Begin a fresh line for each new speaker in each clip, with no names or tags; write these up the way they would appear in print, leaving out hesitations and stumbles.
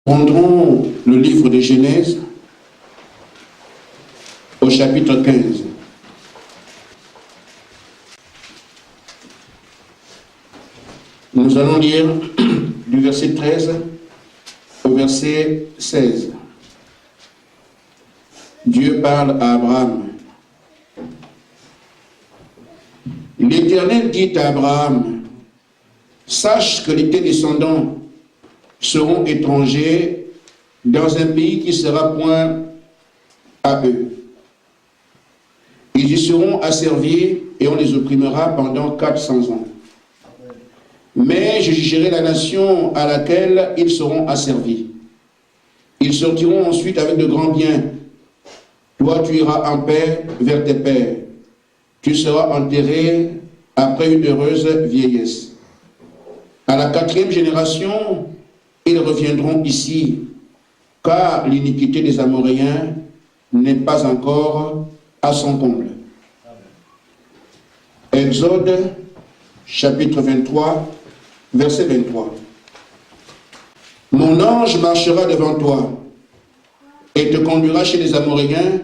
Prendrons le livre de Genèse au chapitre 15. Nous allons lire du verset 13 au verset 16. Dieu parle à Abraham. L'Éternel dit à Abraham, sache que tes descendants seront étrangers dans un pays qui sera point à eux. Ils y seront asservis et on les opprimera pendant 400 ans. Mais je jugerai la nation à laquelle ils seront asservis. Ils sortiront ensuite avec de grands biens. Toi, tu iras en paix vers tes pères. Tu seras enterré après une heureuse vieillesse. À la 4e génération, ils reviendront ici, car l'iniquité des Amoréens n'est pas encore à son comble. Exode, chapitre 23, verset 23. Mon ange marchera devant toi et te conduira chez les Amoréens,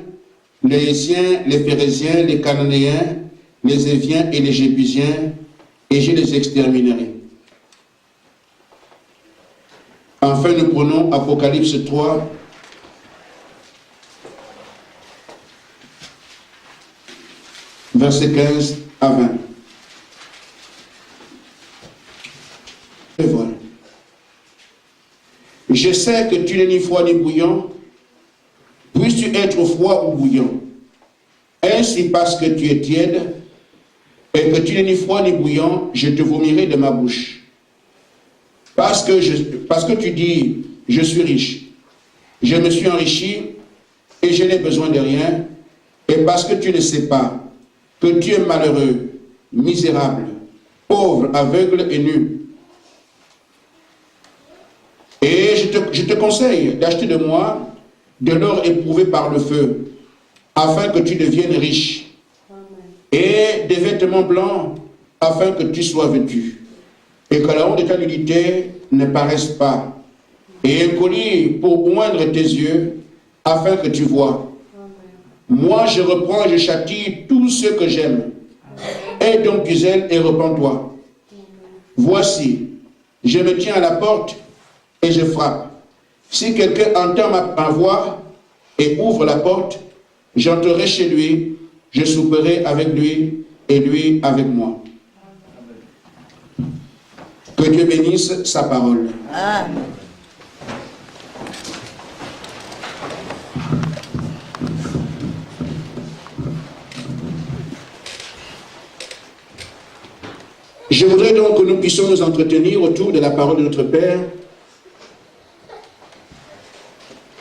les Hésiens, les Phérésiens, les Cananéens, les Éviens et les Jébusiens, et je les exterminerai. Enfin, nous prenons Apocalypse 3, versets 15 à 20. Et voilà. Je sais que tu n'es ni froid ni bouillant. Puisses-tu être froid ou bouillant? Ainsi, parce que tu es tiède et que tu n'es ni froid ni bouillant, je te vomirai de ma bouche. Parce que tu dis, je suis riche, je me suis enrichi et je n'ai besoin de rien, et parce que tu ne sais pas que tu es malheureux, misérable, pauvre, aveugle et nu. Et je te conseille d'acheter de moi de l'or éprouvé par le feu, afin que tu deviennes riche, et des vêtements blancs, afin que tu sois vêtu, et que la honte de ta nudité ne paraisse pas, et un collier pour oindre tes yeux, afin que tu vois. Moi, je reprends et je châtie tous ceux que j'aime. Aie donc du zèle et repens-toi. Voici, je me tiens à la porte et je frappe. Si quelqu'un entend ma voix et ouvre la porte, j'entrerai chez lui, je souperai avec lui et lui avec moi. Que Dieu bénisse sa parole. Amen. Je voudrais donc que nous puissions nous entretenir autour de la parole de notre Père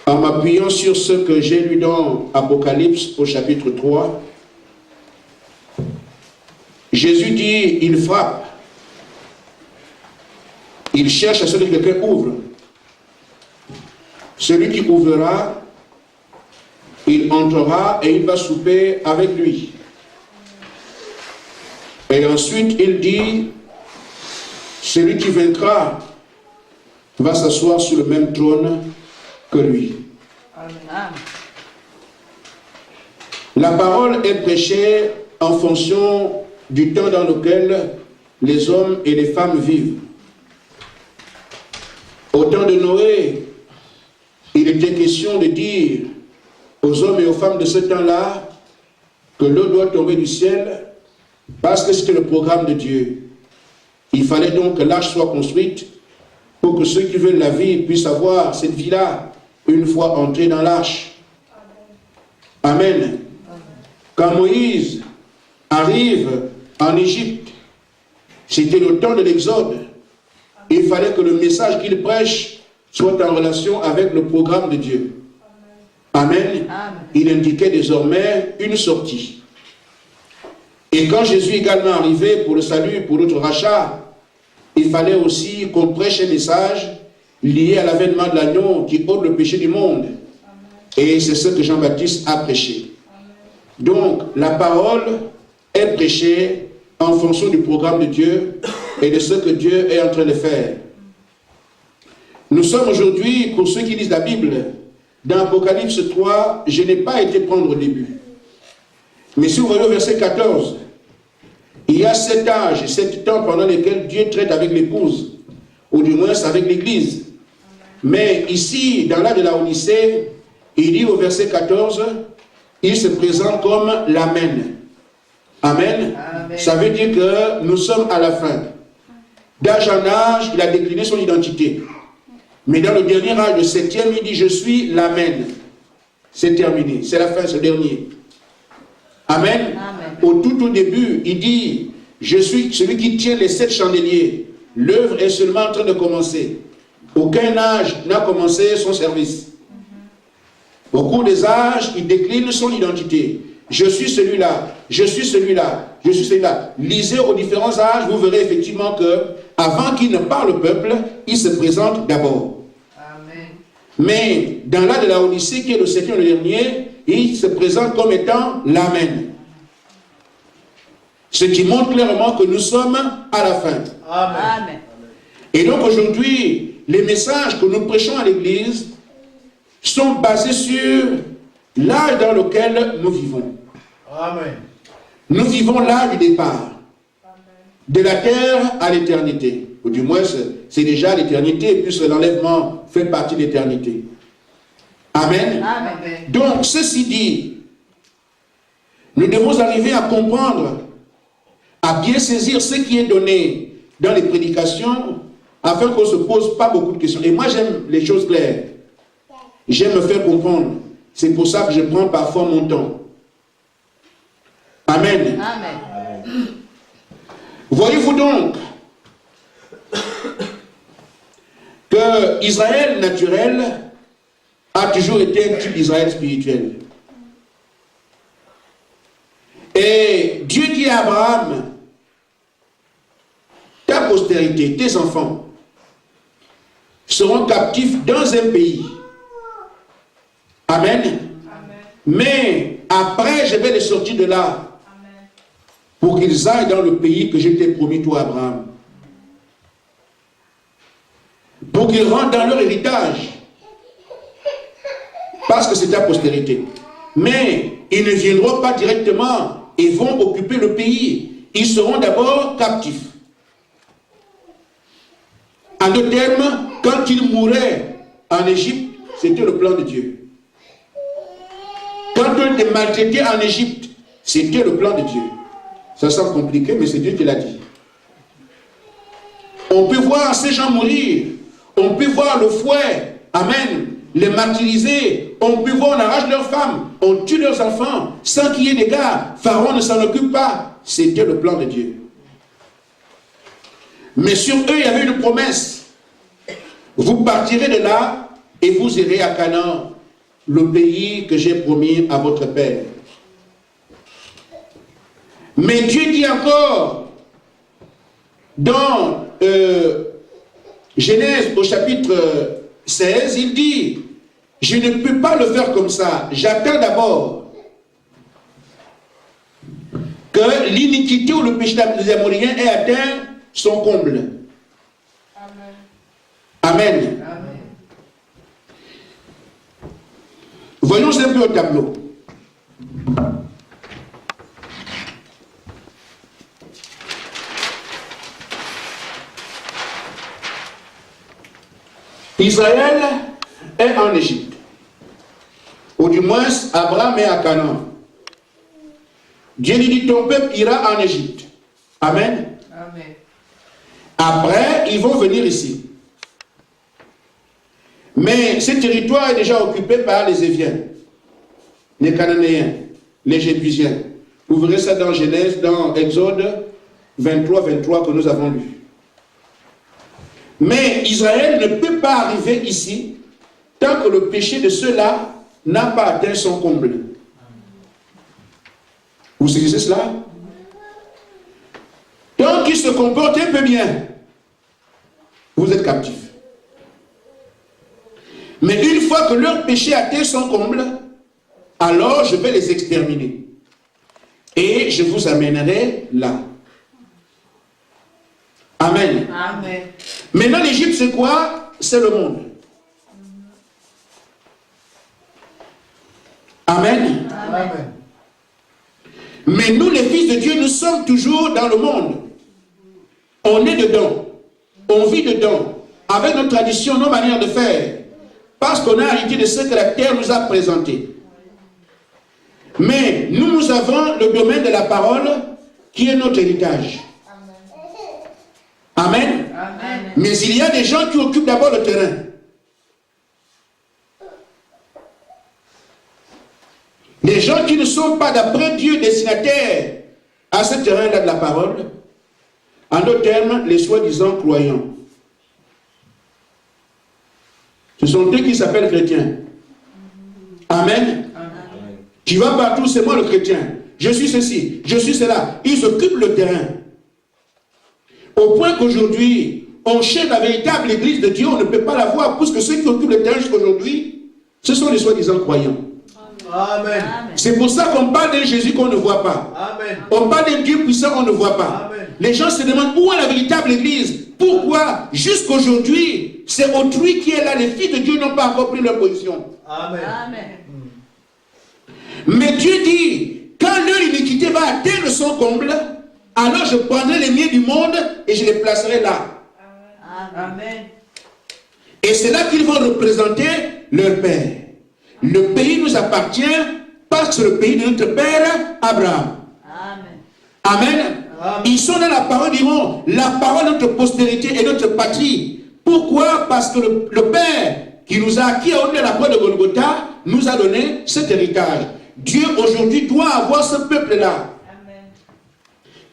en m'appuyant sur ce que j'ai lu dans Apocalypse au chapitre 3. Jésus dit, il frappe. Il cherche à ce que quelqu'un ouvre. Celui qui ouvrira, il entrera et il va souper avec lui. Et ensuite, il dit, celui qui vaincra va s'asseoir sur le même trône que lui. Amen. La parole est prêchée en fonction du temps dans lequel les hommes et les femmes vivent. Au temps de Noé, il était question de dire aux hommes et aux femmes de ce temps-là que l'eau doit tomber du ciel parce que c'était le programme de Dieu. Il fallait donc que l'arche soit construite pour que ceux qui veulent la vie puissent avoir cette vie-là une fois entrés dans l'arche. Amen. Quand Moïse arrive en Égypte, C'était le temps de l'Exode. Il fallait que le message qu'il prêche soit en relation avec le programme de Dieu. Amen. Amen. Il indiquait désormais une sortie. Et quand Jésus est également arrivé pour le salut, pour notre rachat, il fallait aussi qu'on prêche un message lié à l'avènement de l'agneau qui ôte le péché du monde. Amen. Et c'est ce que Jean-Baptiste a prêché. Amen. Donc, la parole est prêchée en fonction du programme de Dieu et de ce que Dieu est en train de faire. Nous sommes aujourd'hui, pour ceux qui lisent la Bible, dans Apocalypse 3, je n'ai pas été prendre au début. Mais si vous voyez au verset 14, il y a 7 âges, 7 temps pendant lesquels Dieu traite avec l'épouse, ou du moins avec l'Église. Mais ici, dans l'âge de la Odyssée, il dit au verset 14, il se présente comme l'Amen. Amen. Amen. Ça veut dire que nous sommes à la fin. D'âge en âge, il a décliné son identité. Mais dans le dernier âge, le 7e, il dit, je suis l'Amen. C'est terminé, c'est la fin, c'est le dernier. Amen. Amen. Au début, il dit, je suis celui qui tient les 7 chandeliers. L'œuvre est seulement en train de commencer. Aucun âge n'a commencé son service. Au cours des âges, il décline son identité. Je suis celui-là, je suis celui-là, je suis celui-là. Lisez aux différents âges, vous verrez effectivement que, avant qu'il ne parle au peuple, il se présente d'abord. Mais dans l'âge de la Odyssée, qui est le 7e et le dernier, il se présente comme étant l'Amen. Ce qui montre clairement que nous sommes à la fin. Amen. Et donc aujourd'hui, les messages que nous prêchons à l'Église sont basés sur l'âge dans lequel nous vivons. Amen. Nous vivons l'âge du départ. De la terre à l'éternité. Ou du moins, c'est déjà l'éternité, puisque l'enlèvement fait partie de l'éternité. Amen. Amen. Donc, ceci dit, nous devons arriver à comprendre, à bien saisir ce qui est donné dans les prédications, afin qu'on ne se pose pas beaucoup de questions. Et moi, j'aime les choses claires. J'aime me faire comprendre. C'est pour ça que je prends parfois mon temps. Amen. Amen. Voyez-vous donc que Israël naturel a toujours été un type d'Israël spirituel. Et Dieu dit à Abraham, ta postérité, tes enfants, seront captifs dans un pays. Amen. Amen. Mais après, je vais les sortir de là. Amen. Pour qu'ils aillent dans le pays que je t'ai promis, toi, Abraham. Pour qu'ils rentrent dans leur héritage. Parce que c'est ta postérité. Mais ils ne viendront pas directement et vont occuper le pays. Ils seront d'abord captifs. En d'autres termes, quand ils mouraient en Égypte, c'était le plan de Dieu. Quand on était maltraité en Égypte, c'était le plan de Dieu. Ça semble compliqué, mais c'est Dieu qui l'a dit. On peut voir ces gens mourir. On peut voir le fouet, amen, les martyriser. On peut voir, on arrache leurs femmes, on tue leurs enfants, sans qu'il y ait des gars. Pharaon ne s'en occupe pas. C'était le plan de Dieu. Mais sur eux, il y avait une promesse. Vous partirez de là et vous irez à Canaan, le pays que j'ai promis à votre père. Mais Dieu dit encore, dans Genèse au chapitre 16, il dit, je ne peux pas le faire comme ça, j'attends d'abord que l'iniquité ou le péché des Amoréens ait atteint son comble. Amen. Amen. Voyons un peu au tableau. Israël est en Égypte. Ou du moins, Abraham est à Canaan. Dieu lui dit, ton peuple ira en Égypte. Amen. Amen. Après, ils vont venir ici. Mais ce territoire est déjà occupé par les Éviens, les Cananéens, les Jébusiens. Vous verrez ça dans Genèse, dans Exode, 23 que nous avons lu. Mais Israël ne peut pas arriver ici tant que le péché de ceux-là n'a pas atteint son comble. Vous saisissez cela? Tant qu'ils se comportent un peu bien, vous êtes captifs. Mais une fois que leur péché atteint son comble, alors je vais les exterminer. Et je vous amènerai là. Amen.
Amen.
Maintenant, l'Égypte, c'est quoi? C'est le monde. Amen.
Amen.
Mais nous, les fils de Dieu, nous sommes toujours dans le monde. On est dedans. On vit dedans. Avec nos traditions, nos manières de faire. Parce qu'on a hérité de ce que la terre nous a présenté. Mais nous avons le domaine de la parole qui est notre héritage. Amen.
Amen.
Mais il y a des gens qui occupent d'abord le terrain. Des gens qui ne sont pas d'après Dieu destinataires à ce terrain-là de la parole. En d'autres termes, les soi-disant croyants. Ce sont eux qui s'appellent chrétiens. Amen.
Amen.
Tu vas partout, c'est moi le chrétien. Je suis ceci, je suis cela. Ils occupent le terrain. Au point qu'aujourd'hui, on cherche la véritable église de Dieu, on ne peut pas la voir, puisque ceux qui occupent le terrain jusqu'aujourd'hui, ce sont les soi-disant croyants.
Amen.
C'est pour ça qu'on parle d'un Jésus qu'on ne voit pas.
Amen.
On parle d'un Dieu puissant qu'on ne voit pas.
Amen.
Les gens se demandent où est la véritable église. Pourquoi jusqu'aujourd'hui, c'est autrui qui est là. Les filles de Dieu n'ont pas encore pris leur position.
Amen.
Amen.
Mais Dieu dit, quand leur iniquité va atteindre son comble, alors je prendrai les miens du monde et je les placerai là.
Amen.
Et c'est là qu'ils vont représenter leur Père. Le pays nous appartient parce que c'est le pays de notre Père Abraham.
Amen.
Amen.
Amen.
Ils sont dans la parole, diront, la parole de notre postérité et notre patrie. Pourquoi? Parce que le Père qui nous a acquis à la croix de Golgotha nous a donné cet héritage. Dieu aujourd'hui doit avoir ce peuple-là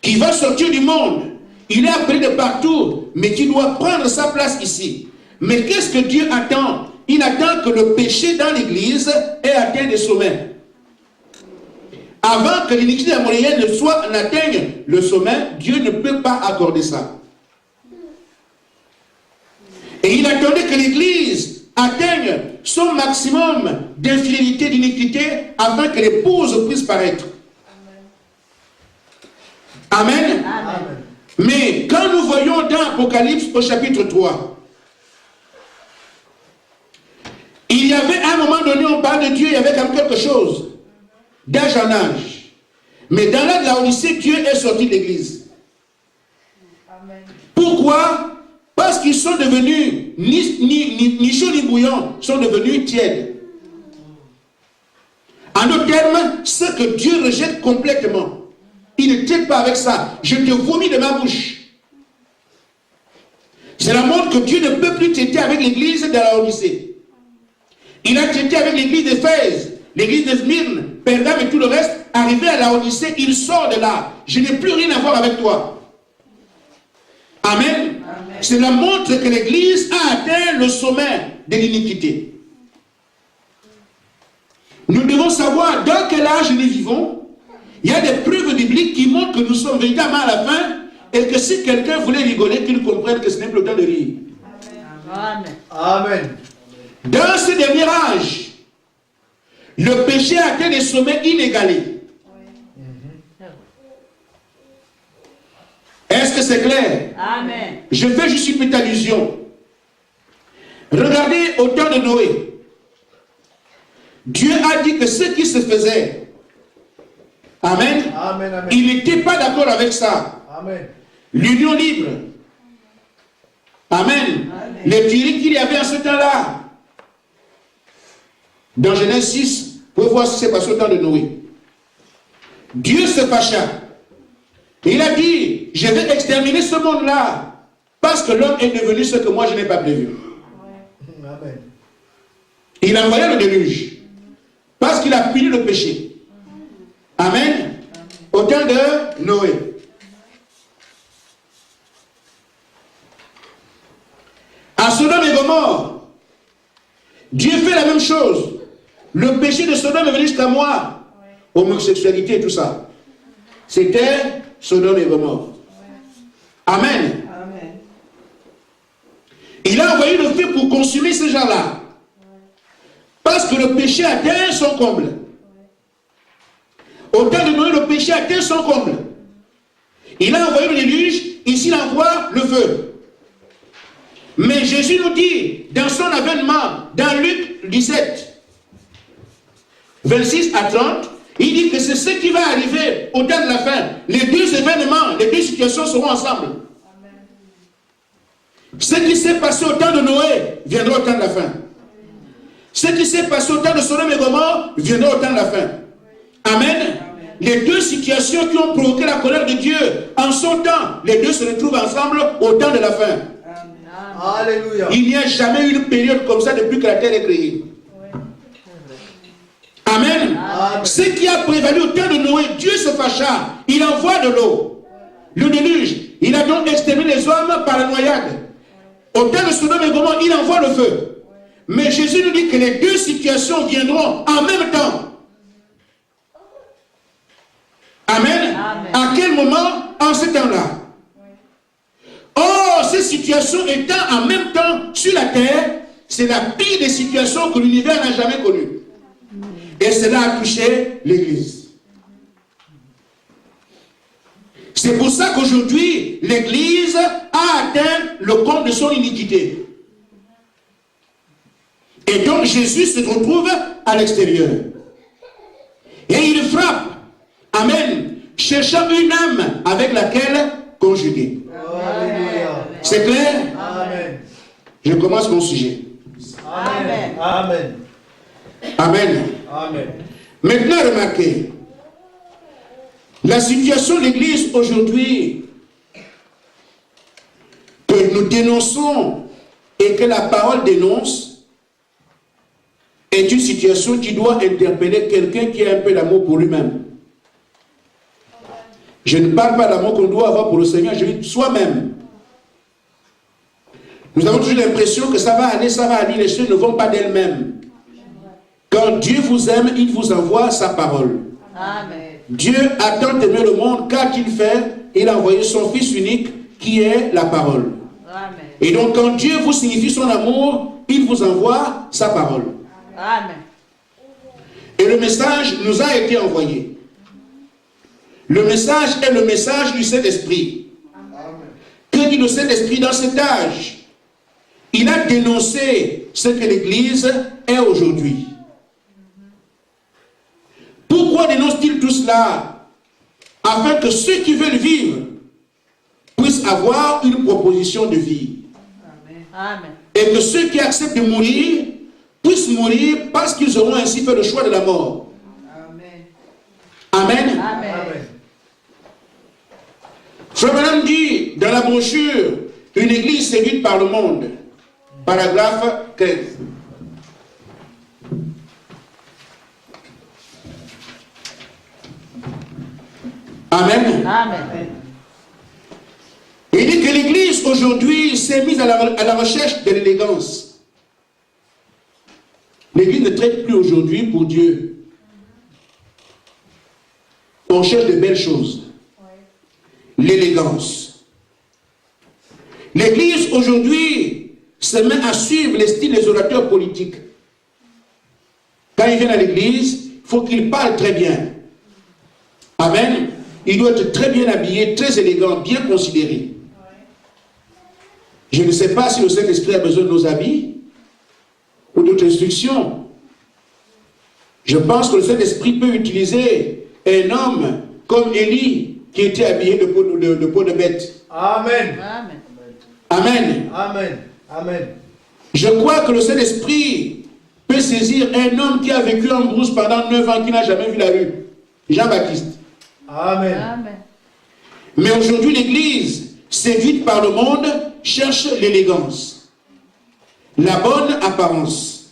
qui va sortir du monde. Il est appelé de partout, mais qui doit prendre sa place ici. Mais qu'est-ce que Dieu attend? Il attend que le péché dans l'église ait atteint des sommets. Avant que l'iniquité amoréenne n'atteigne le sommet, Dieu ne peut pas accorder ça. Et il attendait que l'église atteigne son maximum d'infidélité, d'iniquité, afin que l'épouse puisse paraître. Amen.
Amen.
Mais quand nous voyons dans Apocalypse au chapitre 3, il y avait à un moment donné, on parle de Dieu, il y avait comme quelque chose d'âge en âge. Mais dans l'âge de la Odyssée, Dieu est sorti de l'église. Pourquoi? Parce qu'ils sont devenus ni chauds ni bouillants, sont devenus tièdes. En d'autres termes, ce que Dieu rejette complètement. Il ne traite pas avec ça. Je te vomis de ma bouche. C'est la montre que Dieu ne peut plus traiter avec l'église de la Odyssée. Il a traité avec l'église d'Éphèse, l'église de Smyrne, Pergame et tout le reste. Arrivé à la Odyssée, il sort de là. Je n'ai plus rien à voir avec toi. Amen. Amen. C'est la montre que l'église a atteint le sommet de l'iniquité. Nous devons savoir dans quel âge nous vivons. Il y a des preuves bibliques qui montrent que nous sommes véritablement à la fin et que si quelqu'un voulait rigoler, qu'il comprenne que ce n'est plus le temps de rire.
Amen.
Amen.
Dans ce dernier âge, le péché a atteint des sommets inégalés. Est-ce que c'est clair?
Amen.
Je fais juste une petite allusion. Regardez au temps de Noé. Dieu a dit que ce qui se faisait, amen,
Amen. Amen.
il n'était pas d'accord avec ça.
Amen.
L'union libre. Amen.
Amen.
Les tueries qu'il y avait en ce temps-là. Dans Genèse 6, vous pouvez voir ce qui s'est passé au temps de Noé. Dieu se fâcha. Et il a dit, je vais exterminer ce monde-là. Parce que l'homme est devenu ce que moi je n'ai pas prévu.
Amen.
Il a envoyé le déluge. Parce qu'il a puni le péché. Amen. Au temps de Noé. la même chose. Le péché de Sodome est venu jusqu'à moi. Homosexualité et tout ça. C'était Sodome et Gomorrhe. Amen.
Amen.
Il a envoyé le feu pour consumer ces gens-là. Parce que le péché atteint son comble. Au temps de Noé, le péché atteint son comble. Il a envoyé le déluge, ici il envoie le feu. Mais Jésus nous dit, dans son avènement, dans Luc 17, 26 à 30, il dit que c'est ce qui va arriver au temps de la fin. Les deux événements, les deux situations seront ensemble. Amen. Ce qui s'est passé au temps de Noé viendra au temps de la fin. Ce qui s'est passé au temps de Sodome et Gomorrhe viendra au temps de la fin. Amen. Amen. Les deux situations qui ont provoqué la colère de Dieu en son temps, les deux se retrouvent ensemble au temps de la fin.
Amen. Alléluia. Il
n'y a jamais eu une période comme ça depuis que la terre est créée. Amen. Amen. Ce qui a prévalu au temps de Noé, Dieu se fâcha. Il envoie de l'eau. Le déluge. Il a donc exterminé les hommes par la noyade. Au temps de Sodome et Gomorrhe, il envoie le feu. Mais Jésus nous dit que les deux situations viendront en même temps. Amen. Amen. À quel moment? En ce temps-là. Or, ces situations étant en même temps sur la terre, c'est la pire des situations que l'univers n'a jamais connues. Et cela a touché l'Église. C'est pour ça qu'aujourd'hui, l'Église a atteint le comble de son iniquité. Et donc Jésus se retrouve à l'extérieur. Et il frappe. Amen. Cherchant une âme avec laquelle conjuguer. C'est clair?
Amen.
Je commence mon sujet.
Amen. Amen.
Amen.
Amen.
Maintenant, remarquez. La situation de l'Église aujourd'hui que nous dénonçons et que la parole dénonce est une situation qui doit interpeller quelqu'un qui a un peu d'amour pour lui-même. Je ne parle pas d'amour qu'on doit avoir pour le Seigneur, je dis soi-même. Nous avons toujours l'impression que ça va aller, les choses ne vont pas d'elles-mêmes. Quand Dieu vous aime, il vous envoie sa parole.
Amen.
Dieu a tant aimé le monde qu'a-t-il fait? Il a envoyé son Fils unique qui est la parole.
Amen.
Et donc quand Dieu vous signifie son amour, il vous envoie sa parole.
Amen.
Et le message nous a été envoyé. Le message est le message du Saint-Esprit. Que dit le Saint-Esprit dans cet âge? Il a dénoncé ce que l'Église est aujourd'hui. Pourquoi dénonce-t-il tout cela? Afin que ceux qui veulent vivre puissent avoir une proposition de vie.
Amen.
Et que ceux qui acceptent de mourir puissent mourir parce qu'ils auront ainsi fait le choix de la mort.
Amen.
Amen.
Amen.
Frère Branham dit dans la brochure Une église séduite par le monde, paragraphe 15. Amen.
Amen.
Il dit que l'église aujourd'hui s'est mise à la recherche de l'élégance. L'église ne traite plus aujourd'hui pour Dieu. On cherche de belles choses. L'élégance. L'église aujourd'hui se met à suivre les styles des orateurs politiques. Quand ils viennent à l'église, il faut qu'ils parlent très bien. Amen. Il doit être très bien habillé, très élégant, bien considéré. Je ne sais pas si le Saint-Esprit a besoin de nos habits ou d'autres instructions. Je pense que le Saint-Esprit peut utiliser un homme comme Élie qui était habillé de peau de bête.
Amen.
Amen.
Amen.
Amen. Amen.
Je crois que le Saint-Esprit peut saisir un homme qui a vécu en brousse pendant 9 ans, qui n'a jamais vu la rue. Jean-Baptiste.
Amen.
Amen.
Mais aujourd'hui, l'Église, séduite par le monde, cherche l'élégance, la bonne apparence.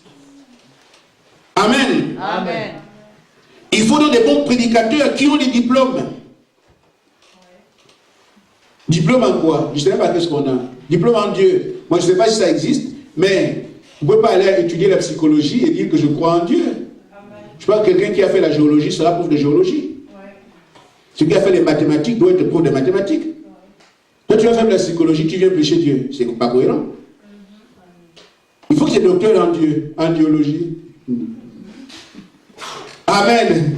Amen.
Amen.
Il faut donc des bons prédicateurs qui ont des diplômes. Diplôme en quoi? Je ne sais pas qu'est-ce qu'on a. Diplôme en Dieu. Moi, je ne sais pas si ça existe, mais Vous ne pouvez pas aller étudier la psychologie et dire que je crois en Dieu. Je crois que quelqu'un qui a fait la géologie sera prof de géologie. Celui qui a fait les mathématiques doit être prof de mathématiques. Toi, tu vas faire de la psychologie, tu viens prêcher Dieu. C'est pas cohérent. Il faut que tu sois docteur en Dieu, en théologie. Amen.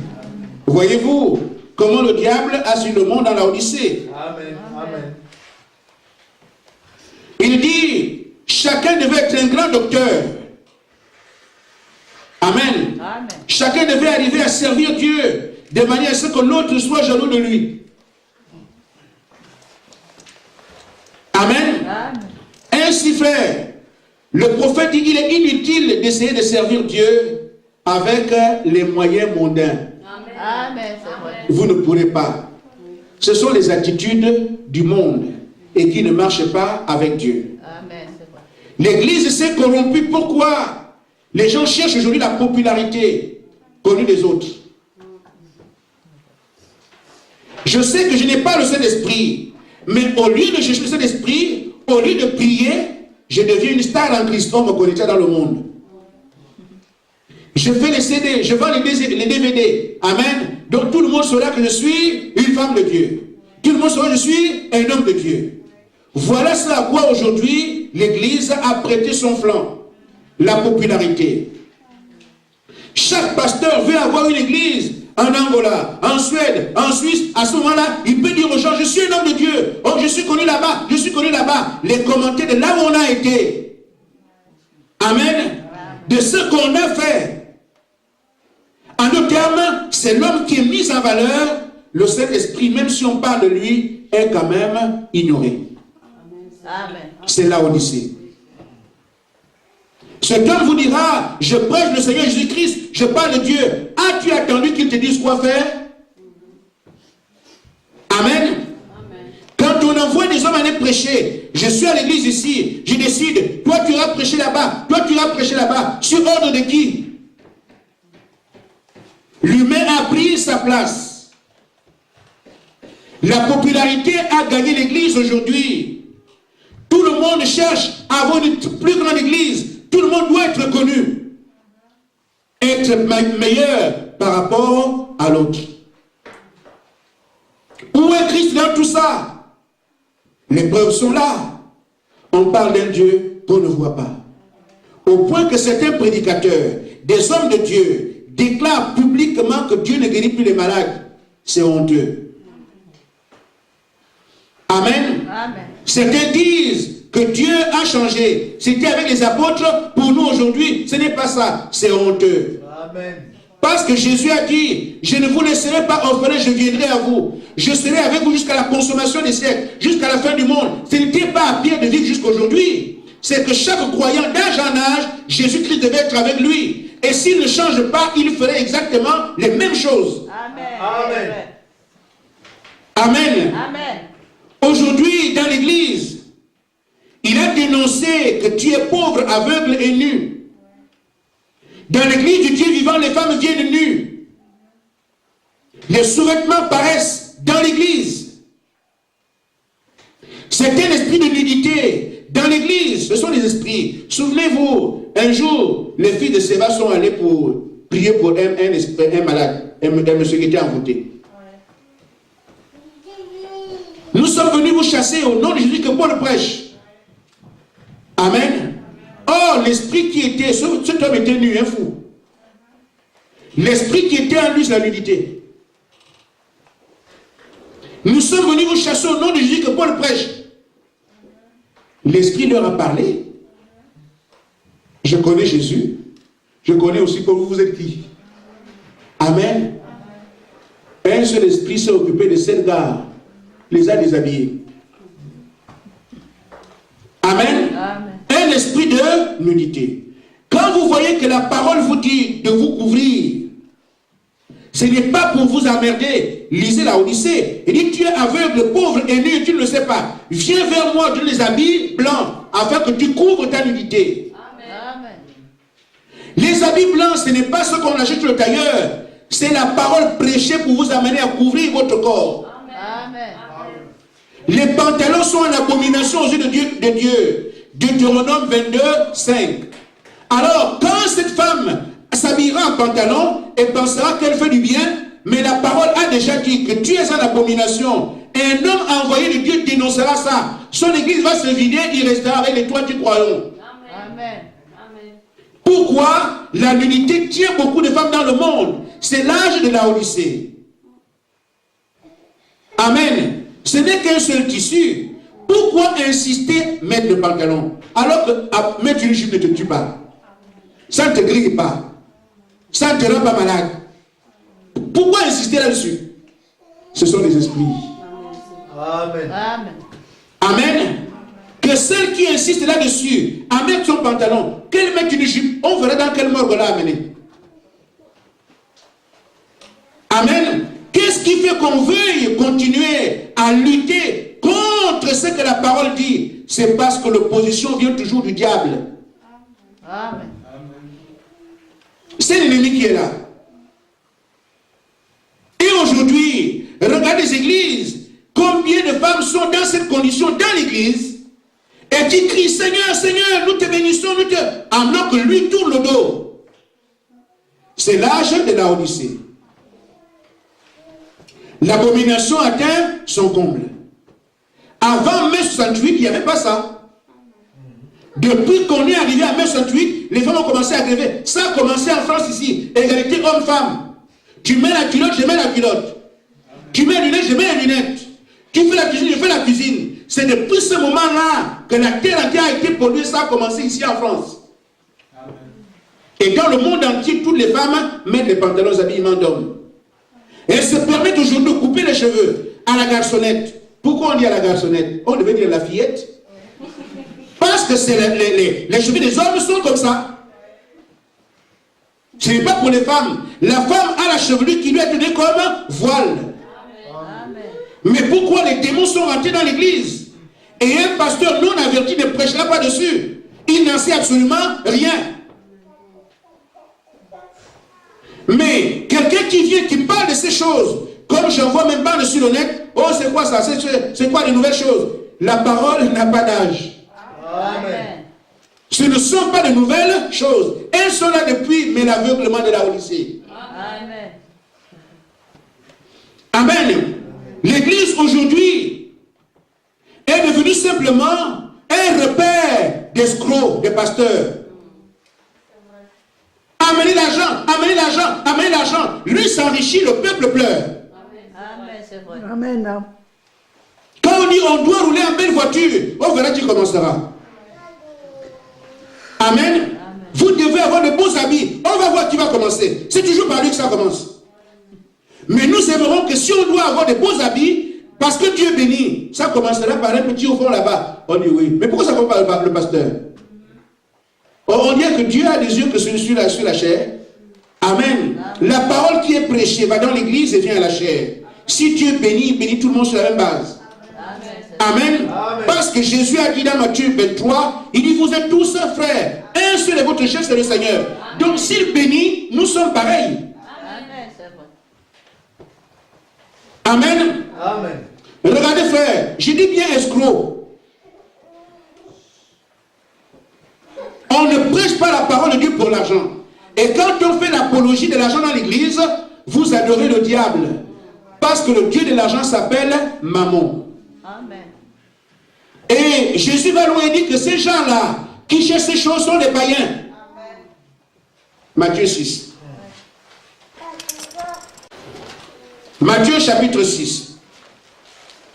Voyez-vous comment le diable a sur le monde dans la Odyssée.
Amen. Amen.
Il dit, chacun devait être un grand docteur. Amen.
Amen.
Chacun devait arriver à servir Dieu de manière à ce que l'autre soit jaloux de lui. Amen.
Amen.
Ainsi, frère, le prophète dit qu'il est inutile d'essayer de servir Dieu avec les moyens mondains.
Amen. C'est vrai.
Vous ne pourrez pas. Ce sont les attitudes du monde et qui ne marchent pas avec Dieu.
Amen. C'est vrai.
L'église s'est corrompue. Pourquoi? Les gens cherchent aujourd'hui la popularité connue des autres. Je sais que je n'ai pas le Saint-Esprit, mais au lieu de chercher le Saint-Esprit, au lieu de prier, je deviens une star en Christ, on me connaît dans le monde. Je fais les CD, je vends les DVD. Amen. Donc tout le monde saura que je suis une femme de Dieu. Tout le monde saura que je suis un homme de Dieu. Voilà ce à quoi aujourd'hui l'Église a prêté son flanc. La popularité. Chaque pasteur veut avoir une église en Angola, en Suède, en Suisse. À ce moment-là, il peut dire aux gens, je suis un homme de Dieu. Oh, je suis connu là-bas, je suis connu là-bas. Les commentaires de là où on a été. Amen. De ce qu'on a fait. En d'autres termes, c'est l'homme qui est mis en valeur. Le Saint-Esprit, même si on parle de lui, est quand même ignoré.
Amen.
C'est là Odyssée. Cet homme vous dira, je prêche le Seigneur Jésus-Christ, je parle de Dieu. As-tu attendu qu'il te dise quoi faire? Amen. Quand on envoie des hommes aller prêcher, je suis à l'église ici, je décide, toi tu iras prêcher là-bas, toi tu iras prêcher là-bas, sur ordre de qui? L'humain a pris sa place. La popularité a gagné l'église aujourd'hui. Tout le monde cherche à avoir une plus grande église. Tout le monde doit être connu. Être meilleur par rapport à l'autre. Où est Christ dans tout ça? Les preuves sont là. On parle d'un Dieu qu'on ne voit pas. Au point que certains prédicateurs, des hommes de Dieu, déclarent publiquement que Dieu ne guérit plus les malades. C'est honteux. Amen.
Amen.
Certains disent que Dieu a changé. C'était avec les apôtres. Pour nous aujourd'hui, ce n'est pas ça. C'est honteux.
Amen.
Parce que Jésus a dit, je ne vous laisserai pas orphelin, je viendrai à vous. Je serai avec vous jusqu'à la consommation des siècles, jusqu'à la fin du monde. Ce n'était pas à Pierre de vivre jusqu'aujourd'hui. C'est que chaque croyant d'âge en âge, Jésus-Christ devait être avec lui. Et s'il ne change pas, il ferait exactement les mêmes choses.
Amen.
Amen.
Amen.
Amen.
Aujourd'hui, dans l'église, il a dénoncé que tu es pauvre, aveugle et nu. Dans l'église du Dieu vivant, les femmes viennent nues. Les sous-vêtements paraissent dans l'église. C'est un esprit de nudité. Dans l'église, ce sont les esprits. Souvenez-vous, un jour, les filles de Séba sont allées pour prier pour un malade, un monsieur qui était envoûté. Nous sommes venus vous chasser au nom de Jésus que Paul prêche. Amen. Or, l'esprit qui était, cet homme était nu, un fou. L'esprit qui était en lui, c'est la nudité. Nous sommes venus vous chasser au nom de Jésus que Paul prêche. L'esprit leur a parlé. Je connais Jésus. Je connais aussi que vous êtes qui. Amen. Un seul esprit s'est occupé de 7 gars. Les a déshabillés. Amen.
Amen.
Un esprit de nudité. Quand vous voyez que la parole vous dit de vous couvrir, ce n'est pas pour vous emmerder. Lisez la Odyssée. Il dit, tu es aveugle, pauvre et nu et tu ne le sais pas. Viens vers moi, je les habits blancs, afin que tu couvres ta nudité.
Amen.
Les habits blancs, ce n'est pas ce qu'on achète le tailleur. C'est la parole prêchée pour vous amener à couvrir votre corps.
Amen.
Les pantalons sont en abomination aux yeux de Dieu. Deutéronome 22, 5. Alors, quand cette femme s'habillera en pantalon et pensera qu'elle fait du bien, mais la parole a déjà dit que tu es en abomination, et un homme envoyé de Dieu dénoncera ça. Son église va se vider, il restera avec les toits du royaume.
Amen.
Pourquoi la nudité tient beaucoup de femmes dans le monde? C'est l'âge de la Odyssée. Amen. Ce n'est qu'un seul tissu. Pourquoi insister mettre le pantalon alors que mettre une jupe ne te tue pas? Ça ne te grille pas. Ça ne te rend pas malade. Pourquoi insister là-dessus? Ce sont les esprits.
Amen.
Amen.
Amen. Que celle qui insiste là-dessus à mettre son pantalon, qu'elle mette une jupe, on verra dans quelle morgue l'a amener. Amen. Qu'est-ce qui fait qu'on veuille continuer à lutter contre ce que la parole dit? C'est parce que l'opposition vient toujours du diable.
Amen.
C'est l'ennemi qui est là. Et aujourd'hui, regardez les églises. Combien de femmes sont dans cette condition dans l'église et qui crient Seigneur, Seigneur, nous te bénissons, nous te... alors que lui tourne le dos. C'est l'âge de la Odyssée. L'abomination atteint son comble. Avant mai 68, il n'y avait pas ça. Depuis qu'on est arrivé à mai 68, les femmes ont commencé à gréver. Ça a commencé en France ici. Égalité homme-femme. Tu mets la culotte, je mets la culotte. Tu mets les lunettes, je mets les lunettes. Tu fais la cuisine, je fais la cuisine. C'est depuis ce moment-là que la terre entière a été polluée. Ça a commencé ici en France. Amen. Et dans le monde entier, toutes les femmes mettent les pantalons d'habillement d'hommes. Elles se permettent aujourd'hui de couper les cheveux à la garçonnette. Pourquoi on dit à la garçonnette? On devait dire la fillette. Parce que les cheveux des hommes sont comme ça. Ce n'est pas pour les femmes. La femme a la chevelure qui lui est donnée comme voile. Mais pourquoi les démons sont rentrés dans l'église? Et un pasteur non averti ne prêchera pas dessus. Il n'en sait absolument rien. Mais quelqu'un qui vient, qui parle de ces choses, comme j'en vois même pas sur le net, oh c'est quoi ça? C'est quoi les nouvelles choses? La parole n'a pas d'âge.
Amen.
Ce ne sont pas de nouvelles choses. Elles sont là depuis, mais l'aveuglement de la Odyssée.
Amen.
Amen. L'église aujourd'hui est devenue simplement un repère d'escrocs, de pasteurs. Amenez l'argent, amenez l'argent, amenez l'argent. Lui s'enrichit, le peuple pleure.
Amen, c'est vrai.
Amen.
Quand on dit on doit rouler en belle voiture, on verra qui commencera. Amen. Vous devez avoir de beaux habits. On va voir qui va commencer. C'est toujours par lui que ça commence. Mais nous aimerons que si on doit avoir de beaux habits, parce que Dieu bénit, ça commencera par un petit au fond là-bas. On dit oui. Mais pourquoi ça commence par le pasteur? On dit que Dieu a des yeux que sur la chair. Amen. La parole qui est prêchée va dans l'église et vient à la chair. Si Dieu bénit, il bénit tout le monde sur la même base. Amen. Amen. Parce que Jésus a dit dans Matthieu 23, il dit vous êtes tous frères. Un seul est votre chef, c'est le Seigneur. Donc s'il bénit, nous sommes pareils. Amen.
Amen.
Regardez frère, je dis bien escroc. On ne prêche pas la parole de Dieu pour l'argent. Et quand on fait l'apologie de l'argent dans l'église, vous adorez le diable. Parce que le Dieu de l'argent s'appelle Mammon.
Amen.
Et Jésus va loin et dit que ces gens-là qui cherchent ces choses sont des païens. Amen. Matthieu 6. Matthieu chapitre 6,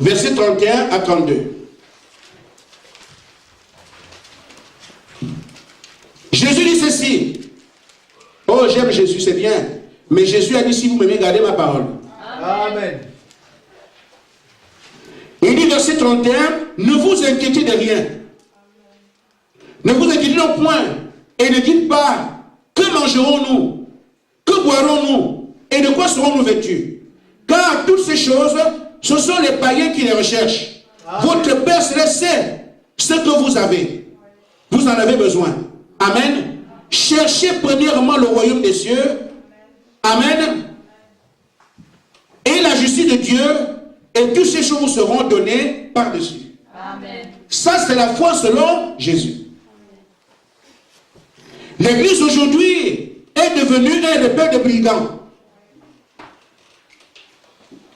versets 31 à 32. Jésus dit ceci. Oh, j'aime Jésus, c'est bien. Mais Jésus a dit, si vous m'aimez, gardez ma parole.
Amen.
Il dit, verset 31, ne vous inquiétez de rien. Ne vous inquiétez non point. Et ne dites pas, que mangerons-nous? Que boirons-nous? Et de quoi serons-nous vêtus? Car toutes ces choses, ce sont les païens qui les recherchent. Amen. Votre Père Céleste sait ce que vous avez. Vous en avez besoin. Amen. Cherchez premièrement le royaume des cieux. Amen. Et la justice de Dieu. Et toutes ces choses vous seront données par-dessus. Amen. Ça, c'est la foi selon Jésus. L'église aujourd'hui est devenue un repère de brigands.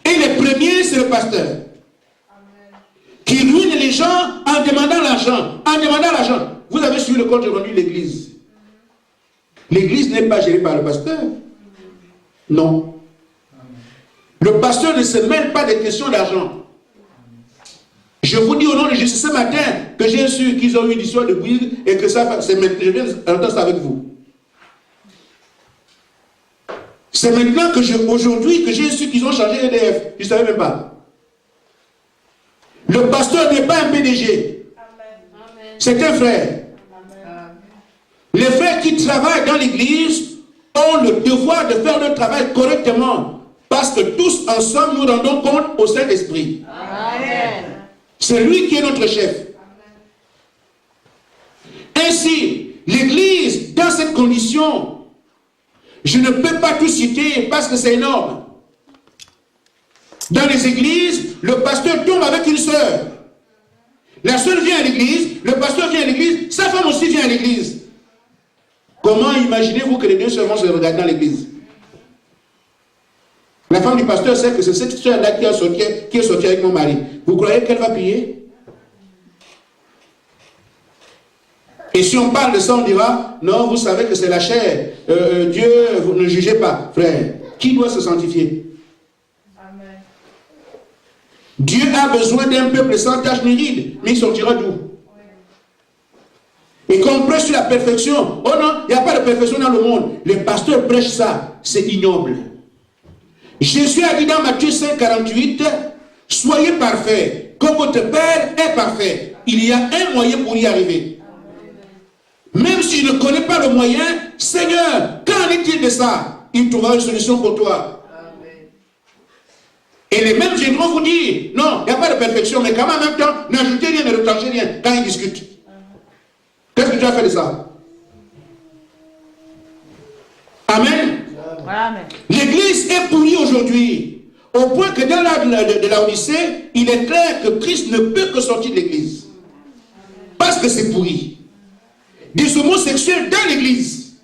Et le premier, c'est le pasteur. Qui ruine les gens en demandant l'argent. En demandant l'argent. Vous avez suivi le compte rendu de l'église. L'église n'est pas gérée par le pasteur. Non. Le pasteur ne se mêle pas des questions d'argent. Je vous dis au nom de Jésus ce matin que j'ai su qu'ils ont eu une histoire de bouillir et que ça, c'est maintenant, je viens d'entendre ça avec vous. C'est maintenant que aujourd'hui que j'ai su qu'ils ont changé EDF. Je ne savais même pas. Le pasteur n'est pas un PDG. C'est un frère. Les frères qui travaillent dans l'église ont le devoir de faire leur travail correctement. Parce que tous ensemble nous rendons compte au Saint-Esprit. C'est lui qui est notre chef. Ainsi, l'église, dans cette condition, je ne peux pas tout citer parce que c'est énorme. Dans les églises, le pasteur tombe avec une sœur. La sœur vient à l'église, le pasteur vient à l'église, sa femme aussi vient à l'église. Comment imaginez-vous que les deux sœurs vont se regarder dans l'église? La femme du pasteur sait que c'est cette sœur-là qui est sortie avec mon mari. Vous croyez qu'elle va prier? Et si on parle de ça, on dira, non, vous savez que c'est la chair. Dieu, vous ne jugez pas. Frère, qui doit se sanctifier? Amen. Dieu a besoin d'un peuple sans tache ni ride. Mais il sortira d'où? Et qu'on prêche sur la perfection. Oh non, il n'y a pas de perfection dans le monde. Les pasteurs prêchent ça. C'est ignoble. Jésus a dit dans Matthieu 5, 48, soyez parfaits, comme votre Père est parfait. Il y a un moyen pour y arriver. Même si je ne connais pas le moyen, Seigneur, qu'en est-il de ça? Il trouvera une solution pour toi. Et les mêmes viendront vous dire, non, il n'y a pas de perfection, mais quand même en même temps, n'ajoutez rien, ne retranchez rien quand ils discutent. Qu'est-ce que tu as fait de ça? Amen.
Amen.
L'église est pourrie aujourd'hui, au point que dans l'âge de la Odyssée, il est clair que Christ ne peut que sortir de l'église. Parce que c'est pourri. Des homosexuels dans l'église.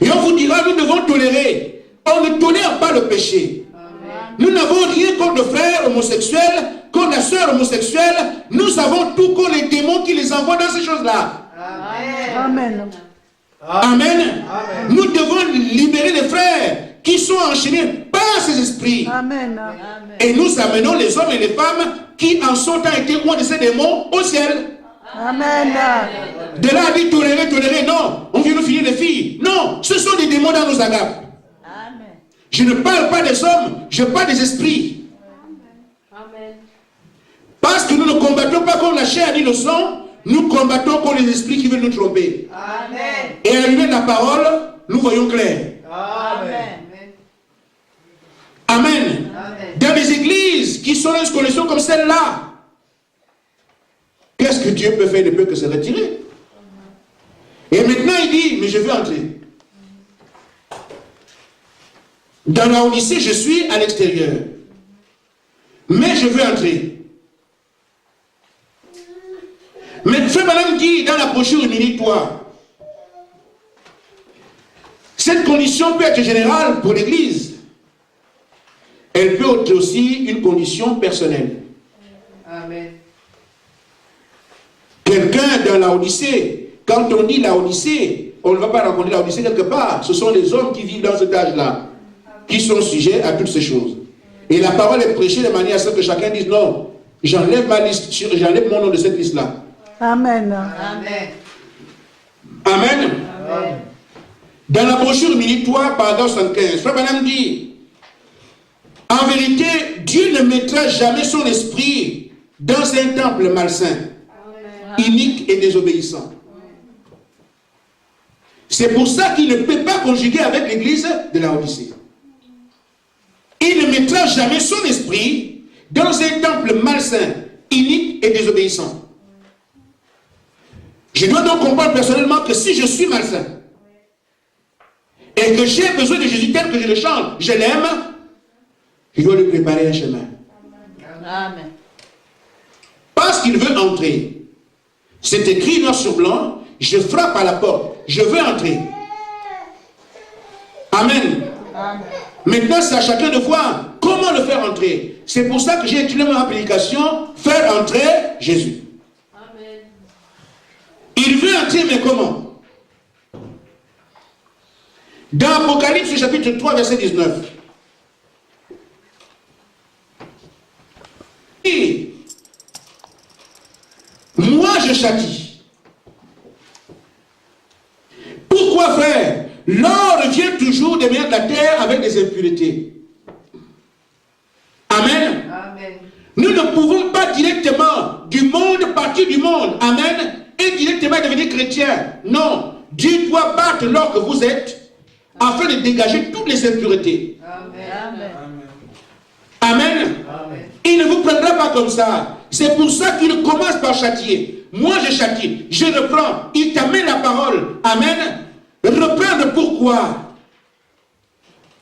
Et on vous dira, nous devons tolérer. On ne tolère pas le péché. Nous n'avons rien contre le frère homosexuel, contre la sœur homosexuelle. Nous avons tout contre les démons qui les envoient dans ces choses-là.
Amen.
Amen. Nous devons libérer les frères qui sont enchaînés par ces esprits.
Amen.
Et nous amenons les hommes et les femmes qui en son temps étaient loin de ces démons au ciel.
Amen.
De là à dire tolérer, tolérer, non. On vient nous finir les filles. Non, ce sont des démons dans nos agapes.
Amen.
Je ne parle pas des hommes, je parle des esprits.
Amen.
Parce que nous ne combattons pas contre la chair ni le sang, nous combattons contre les esprits qui veulent nous tromper.
Amen.
Et à la lumière de la parole, nous voyons clair.
Amen.
Amen. Dans les églises qui sont dans une condition comme celle-là, qu'est-ce que Dieu peut faire? Il ne peut que se retirer. Et maintenant il dit, mais je veux entrer. Dans la Odyssée, je suis à l'extérieur. Mais je veux entrer. Mais Frère Branham dit dans la brochure humilitoire, cette condition peut être générale pour l'Église. Elle peut être aussi une condition personnelle.
Amen.
Quelqu'un dans la Odyssée, quand on dit la Odyssée, on ne va pas rencontrer la Odyssée quelque part. Ce sont les hommes qui vivent dans cet âge-là, qui sont sujets à toutes ces choses. Et la parole est prêchée de manière à ce que chacun dise, non, j'enlève ma liste, j'enlève mon nom de cette liste-là.
Amen. Amen.
Amen.
Amen.
Dans la brochure militoire, paragraphe 75, Frère Branham dit, en vérité, Dieu ne mettra jamais son esprit dans un temple malsain, inique et désobéissant. C'est pour ça qu'il ne peut pas conjuguer avec l'église de la Odyssée. Il ne mettra jamais son esprit dans un temple malsain, inique et désobéissant. Je dois donc comprendre personnellement que si je suis malsain et que j'ai besoin de Jésus tel que je le chante, je l'aime, je dois lui préparer un chemin.
Amen.
Parce qu'il veut entrer. C'est écrit noir sur blanc Je frappe à la porte. Je veux entrer. Amen.
Amen.
Maintenant, c'est à chacun de voir comment le faire entrer. C'est pour ça que j'ai utilisé mon application, faire entrer Jésus.
Amen.
Il veut entrer, mais comment? Dans Apocalypse chapitre 3, verset 19. Et moi je châtie. Pourquoi, frère? L'or vient toujours des mains de la terre avec des impuretés. Amen.
Amen.
Nous ne pouvons pas directement du monde partir du monde. Amen. Et directement devenir chrétien. Non. Dieu doit battre l'or que vous êtes afin de dégager toutes les impuretés.
Amen.
Amen.
Amen.
Il ne vous prendra pas comme ça. C'est pour ça qu'il commence par châtier. Moi je châtie, je reprends. Il t'amène la parole. Amen. Reprendre pourquoi?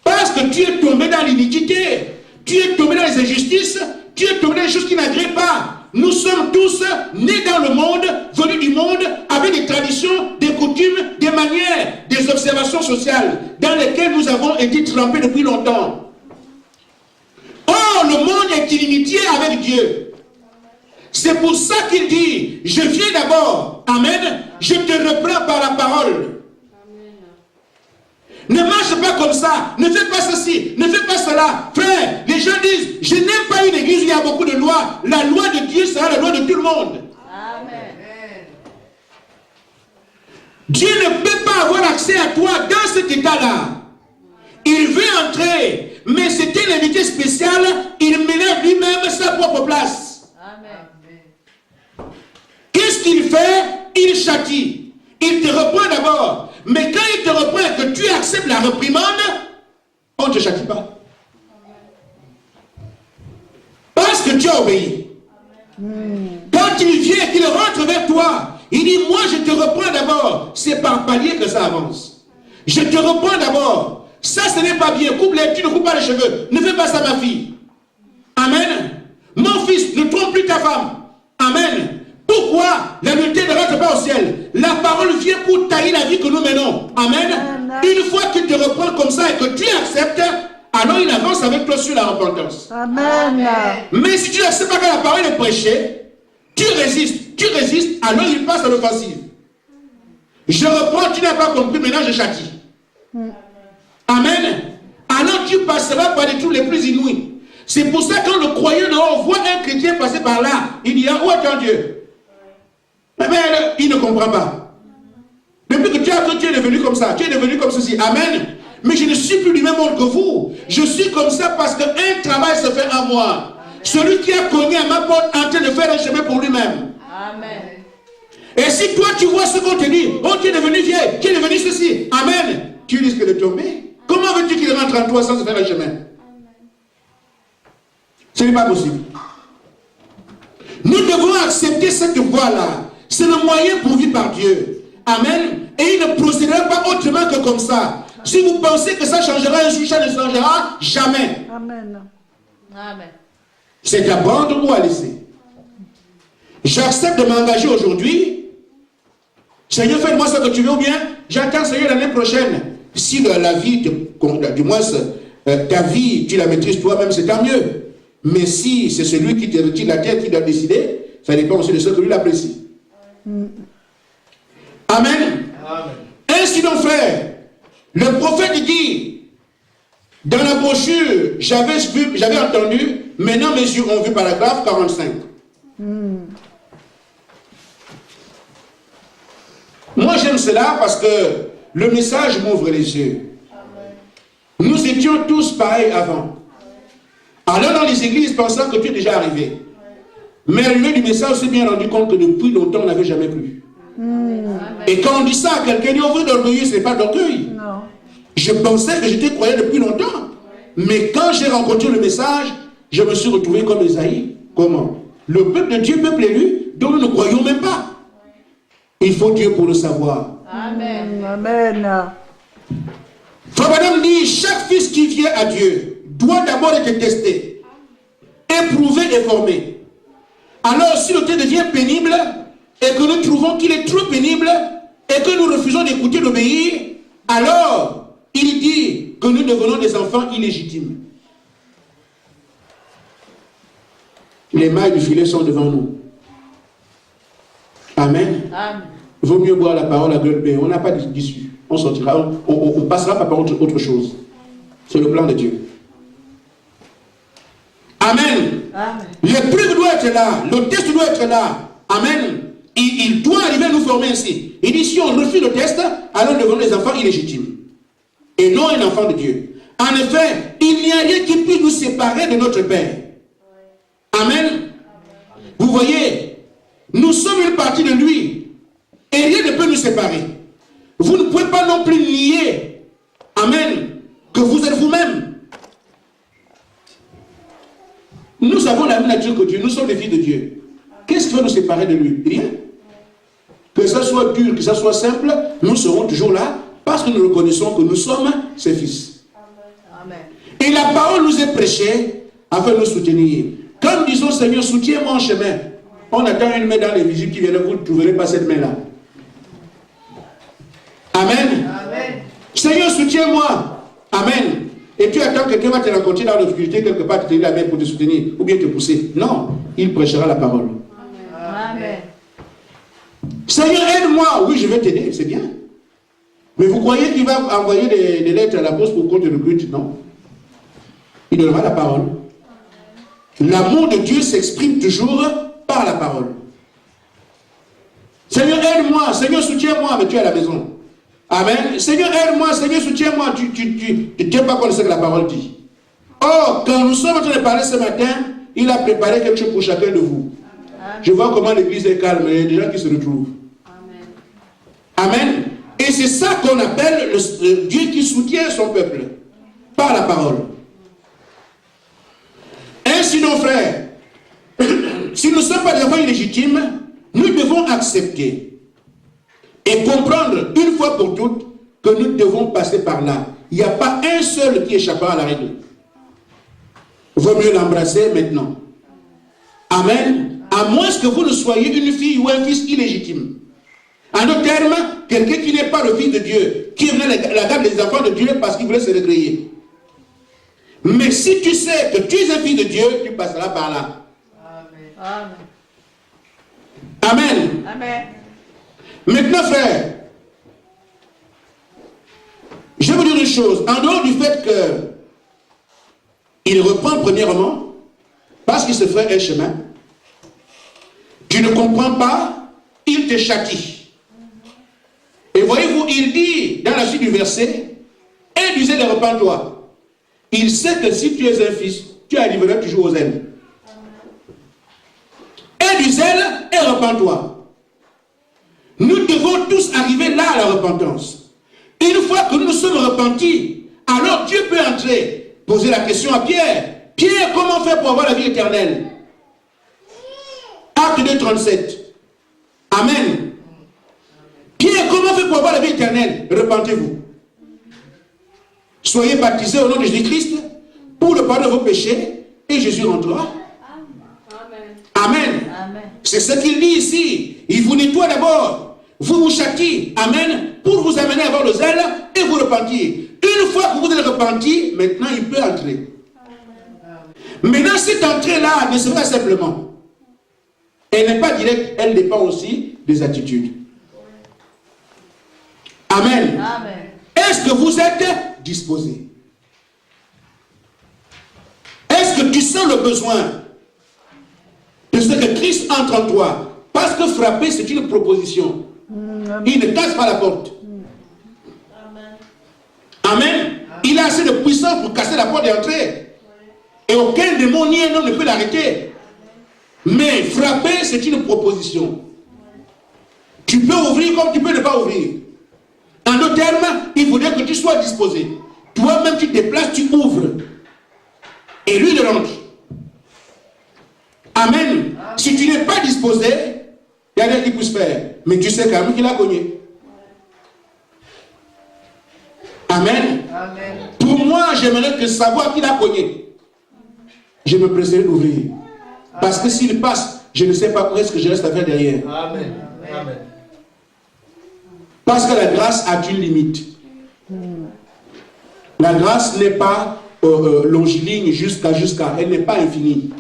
Parce que tu es tombé dans l'iniquité. Tu es tombé dans les injustices. Tu es tombé dans les choses qui n'agréent pas. Nous sommes tous nés dans le monde, venus du monde, avec des traditions, des coutumes, des manières, des observations sociales dans lesquelles nous avons été trempés depuis longtemps. Or, le monde est inimitié avec Dieu. C'est pour ça qu'il dit, je viens d'abord, amen, je te reprends par la parole. Ne marche pas comme ça, ne fais pas ceci, ne fais pas cela. Frère, les gens disent, je n'aime pas une église où il y a beaucoup de lois. La loi de Dieu sera la loi de tout le monde.
Amen.
Dieu ne peut pas avoir accès à toi dans cet état-là. Il veut entrer, mais c'était un invité spécial, il mélève lui-même sa propre place.
Amen.
Qu'est-ce qu'il fait? Il châtie. Il te reprend d'abord. Mais quand il te reprend et que tu acceptes la réprimande, on ne te châtie pas. Parce que tu as obéi. Quand il vient et qu'il rentre vers toi, il dit, moi je te reprends d'abord. C'est par palier que ça avance. Je te reprends d'abord. Ça, ce n'est pas bien. Coupe-les, tu ne coupes pas les cheveux. Ne fais pas ça, ma fille. Amen. Mon fils, ne trompe plus ta femme. Amen. Pourquoi la nullité ne rentre pas au ciel? La parole vient pour tailler la vie que nous menons. Amen.
Amen.
Une fois qu'il te reprend comme ça et que tu acceptes, alors il avance avec toi sur la repentance.
Amen.
Mais si tu n'acceptes pas que la parole est prêchée, tu résistes, alors il passe à l'offensive. Je reprends, tu n'as pas compris, maintenant je châtie. Amen. Alors tu passeras par des trucs les plus inouïs. C'est pour ça que quand le croyant dehors voit un chrétien passer par là, il dit, où est ton Dieu? Mais il ne comprend pas. Depuis que tu es devenu comme ça, tu es devenu comme ceci. Amen. Mais je ne suis plus du même ordre que vous. Je suis comme ça parce qu'un travail se fait en moi. Celui qui a cogné à ma porte en train de faire un chemin pour lui-même.
Amen.
Et si toi tu vois ce qu'on te dit, oh tu es devenu vieille, tu es devenu ceci. Amen. Tu risques de tomber. Comment veux-tu qu'il rentre en toi sans se faire un chemin? Ce n'est pas possible. Nous devons accepter cette voie-là. C'est le moyen pourvu par Dieu. Amen. Et il ne procédera pas autrement que comme ça. Si vous pensez que ça changera un jour, ça ne changera jamais.
Amen.
Amen.
C'est à prendre ou à laisser. J'accepte de m'engager aujourd'hui. Seigneur, fais-moi ce que tu veux ou bien j'attends, Seigneur, l'année prochaine. Si la vie, du moins ta vie, tu la maîtrises toi-même, c'est tant mieux. Mais si c'est celui qui te retire la tête qui doit décider, ça dépend aussi de ce que lui apprécie. Amen.
Amen.
Ainsi donc, frère, le prophète dit, dans la brochure, j'avais entendu, maintenant mes yeux ont vu, paragraphe 45. Moi j'aime cela parce que le message m'ouvre les yeux. Nous étions tous pareils avant. Alors dans les églises, pensant que tu es déjà arrivé. Mais arrivé du message, on s'est bien rendu compte que depuis longtemps, on n'avait jamais cru. Et quand on dit ça à quelqu'un, on veut d'orgueil, ce n'est pas d'orgueil.
Non.
Je pensais que j'étais croyant depuis longtemps. Mais quand j'ai rencontré le message, je me suis retrouvé comme Esaïe. Comment? Le peuple de Dieu, peuple élu, dont nous ne croyons même pas. Il faut Dieu pour le savoir.
Amen. Amen.
Frère Madame dit, chaque fils qui vient à Dieu doit d'abord être testé, éprouvé et formé. Alors si le temps devient pénible et que nous trouvons qu'il est trop pénible, et que nous refusons d'écouter, d'obéir, alors il dit que nous devenons des enfants illégitimes. Les mailles du filet sont devant nous. Amen.
Amen.
Vaut mieux boire la parole à gueule pleine. On n'a pas d'issue. On sortira, on passera par autre chose. C'est le plan de Dieu. Amen.
Amen.
L'épreuve doit être là. Le test doit être là. Amen. Il doit arriver à nous former ainsi. Il dit, si on refuse le test, alors nous devenons des enfants illégitimes. Et non un enfant de Dieu. En effet, il n'y a rien qui puisse nous séparer de notre Père. Amen. Vous voyez, nous sommes une partie de lui. Et rien ne peut nous séparer. Vous ne pouvez pas non plus nier, amen, que vous êtes vous-même. Nous avons la même nature que Dieu. Nous sommes les fils de Dieu. Qu'est-ce qui va nous séparer de lui? Rien. Que ça soit dur, que ça soit simple, nous serons toujours là parce que nous reconnaissons que nous sommes ses fils.
Amen.
Et la parole nous est prêchée afin de nous soutenir. Quand nous disons, Seigneur, soutiens-moi en chemin, on attend une main dans les visites qui viennent, vous ne trouverez pas cette main-là. Amen.
Amen.
Seigneur, soutiens-moi. Amen. Et tu attends que quelqu'un va te rencontrer dans l'obscurité, quelque part, te tenir la main pour te soutenir, ou bien te pousser. Non, il prêchera la parole.
Amen.
Seigneur, aide-moi. Oui, je vais t'aider, c'est bien. Mais vous croyez qu'il va envoyer des lettres à la poste pour qu'on te recrute? Non. Il donnera la parole. L'amour de Dieu s'exprime toujours par la parole. Seigneur, aide-moi. Seigneur, soutiens-moi. Mais tu es à la maison. Amen. Seigneur, aide-moi. Seigneur, soutiens-moi. Tu ne tiens pas compte de ce que la parole dit. Or, quand nous sommes en train de parler ce matin, il a préparé quelque chose pour chacun de vous.
Amen.
Je vois comment l'église est calme. Il y a des gens qui se retrouvent.
Amen.
Amen. Et c'est ça qu'on appelle le Dieu qui soutient son peuple. Par la parole. Ainsi, nos frères, si nous ne sommes pas des enfants illégitimes, nous devons accepter et comprendre une fois pour toutes que nous devons passer par là. Il n'y a pas un seul qui échappera à la règle. Vaut mieux l'embrasser maintenant. Amen. À moins que vous ne soyez une fille ou un fils illégitime. En d'autres termes, quelqu'un qui n'est pas le fils de Dieu, qui venait la garde des enfants de Dieu parce qu'il voulait se réveiller. Mais si tu sais que tu es un fils de Dieu, tu passeras par là.
Amen.
Amen.
Amen.
Maintenant, frère, je vais vous dire une chose. En dehors du fait que il reprend premièrement, parce qu'il se fait un chemin, tu ne comprends pas, il te châtie. Et voyez-vous, il dit dans la suite du verset, et du zèle et repens-toi. Il sait que si tu es un fils, tu arriveras toujours aux ailes. Et du zèle et repens-toi. Nous devons tous arriver là à la repentance. Une fois que nous nous sommes repentis, alors Dieu peut entrer. Poser la question à Pierre. Pierre, comment faire pour avoir la vie éternelle? Acte 2, 37. Amen. Pierre, comment faire pour avoir la vie éternelle? Repentez-vous. Soyez baptisés au nom de Jésus-Christ pour le pardon de vos péchés et Jésus rentrera. Amen.
Amen.
C'est ce qu'il dit ici. Il vous nettoie d'abord. Vous châtie. Amen. Pour vous amener à avoir le zèle et vous repentir. Une fois que vous êtes repenti, maintenant il peut entrer. Maintenant, cette entrée-là ne sera simplement. Elle n'est pas directe, elle dépend aussi des attitudes. Amen.
Amen.
Est-ce que vous êtes disposé? Est-ce que tu sens le besoin de ce que Christ entre en toi? Parce que frapper, c'est une proposition. Il ne casse pas la porte. Amen. Il a assez de puissance pour casser la porte et entrer. Et aucun démon ni un homme ne peut l'arrêter. Mais frapper, c'est une proposition. Tu peux ouvrir comme tu peux ne pas ouvrir. En d'autres termes, il faudrait que tu sois disposé. Toi-même, tu te déplaces, tu ouvres. Et lui, il rentre. Amen. Si tu n'es pas disposé, il y a rien qui puisse faire. Mais tu sais quand même qu'il a cogné. Amen.
Amen.
Pour moi, j'aimerais que savoir qu'il a cogné. Je me presserai d'ouvrir. Parce que s'il passe, je ne sais pas où est-ce que je reste à faire derrière.
Amen. Amen.
Parce que la grâce a une limite. La grâce n'est pas longiligne jusqu'à. Elle n'est pas infinie.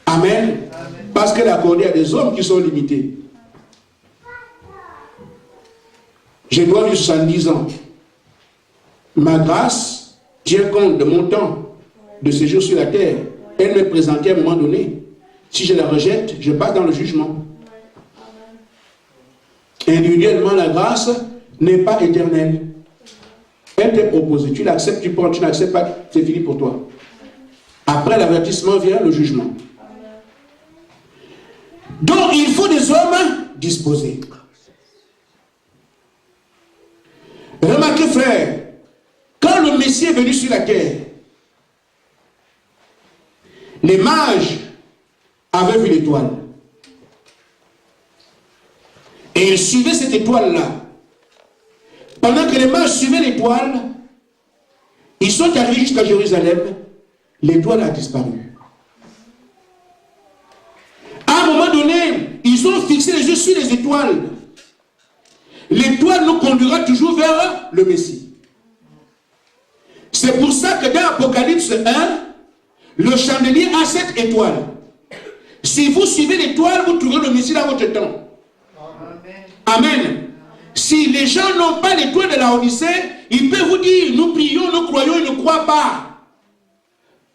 Amen. Parce qu'elle est accordée à des hommes qui sont limités. J'ai droit de 70 ans. Ma grâce tient compte de mon temps de séjour sur la terre. Elle m'est présentée à un moment donné. Si je la rejette, je passe dans le jugement. Individuellement, la grâce n'est pas éternelle. Elle t'est proposée. Tu l'acceptes, tu prends, tu n'acceptes pas, c'est fini pour toi. Après l'avertissement vient le jugement. Donc, il faut des hommes disposés. Remarquez, frère, quand le Messie est venu sur la terre, les mages avaient vu l'étoile. Et ils suivaient cette étoile-là. Pendant que les mages suivaient l'étoile, ils sont arrivés jusqu'à Jérusalem. L'étoile a disparu. À un moment donné, ils ont fixé les yeux sur les étoiles. L'étoile nous conduira toujours vers le Messie. C'est pour ça que dans Apocalypse 1, le chandelier a cette étoile. Si vous suivez l'étoile, vous trouverez le Messie dans votre temps. Amen. Si les gens n'ont pas l'étoile de la Odyssée, ils peuvent vous dire, nous prions, nous croyons, ils ne croient pas.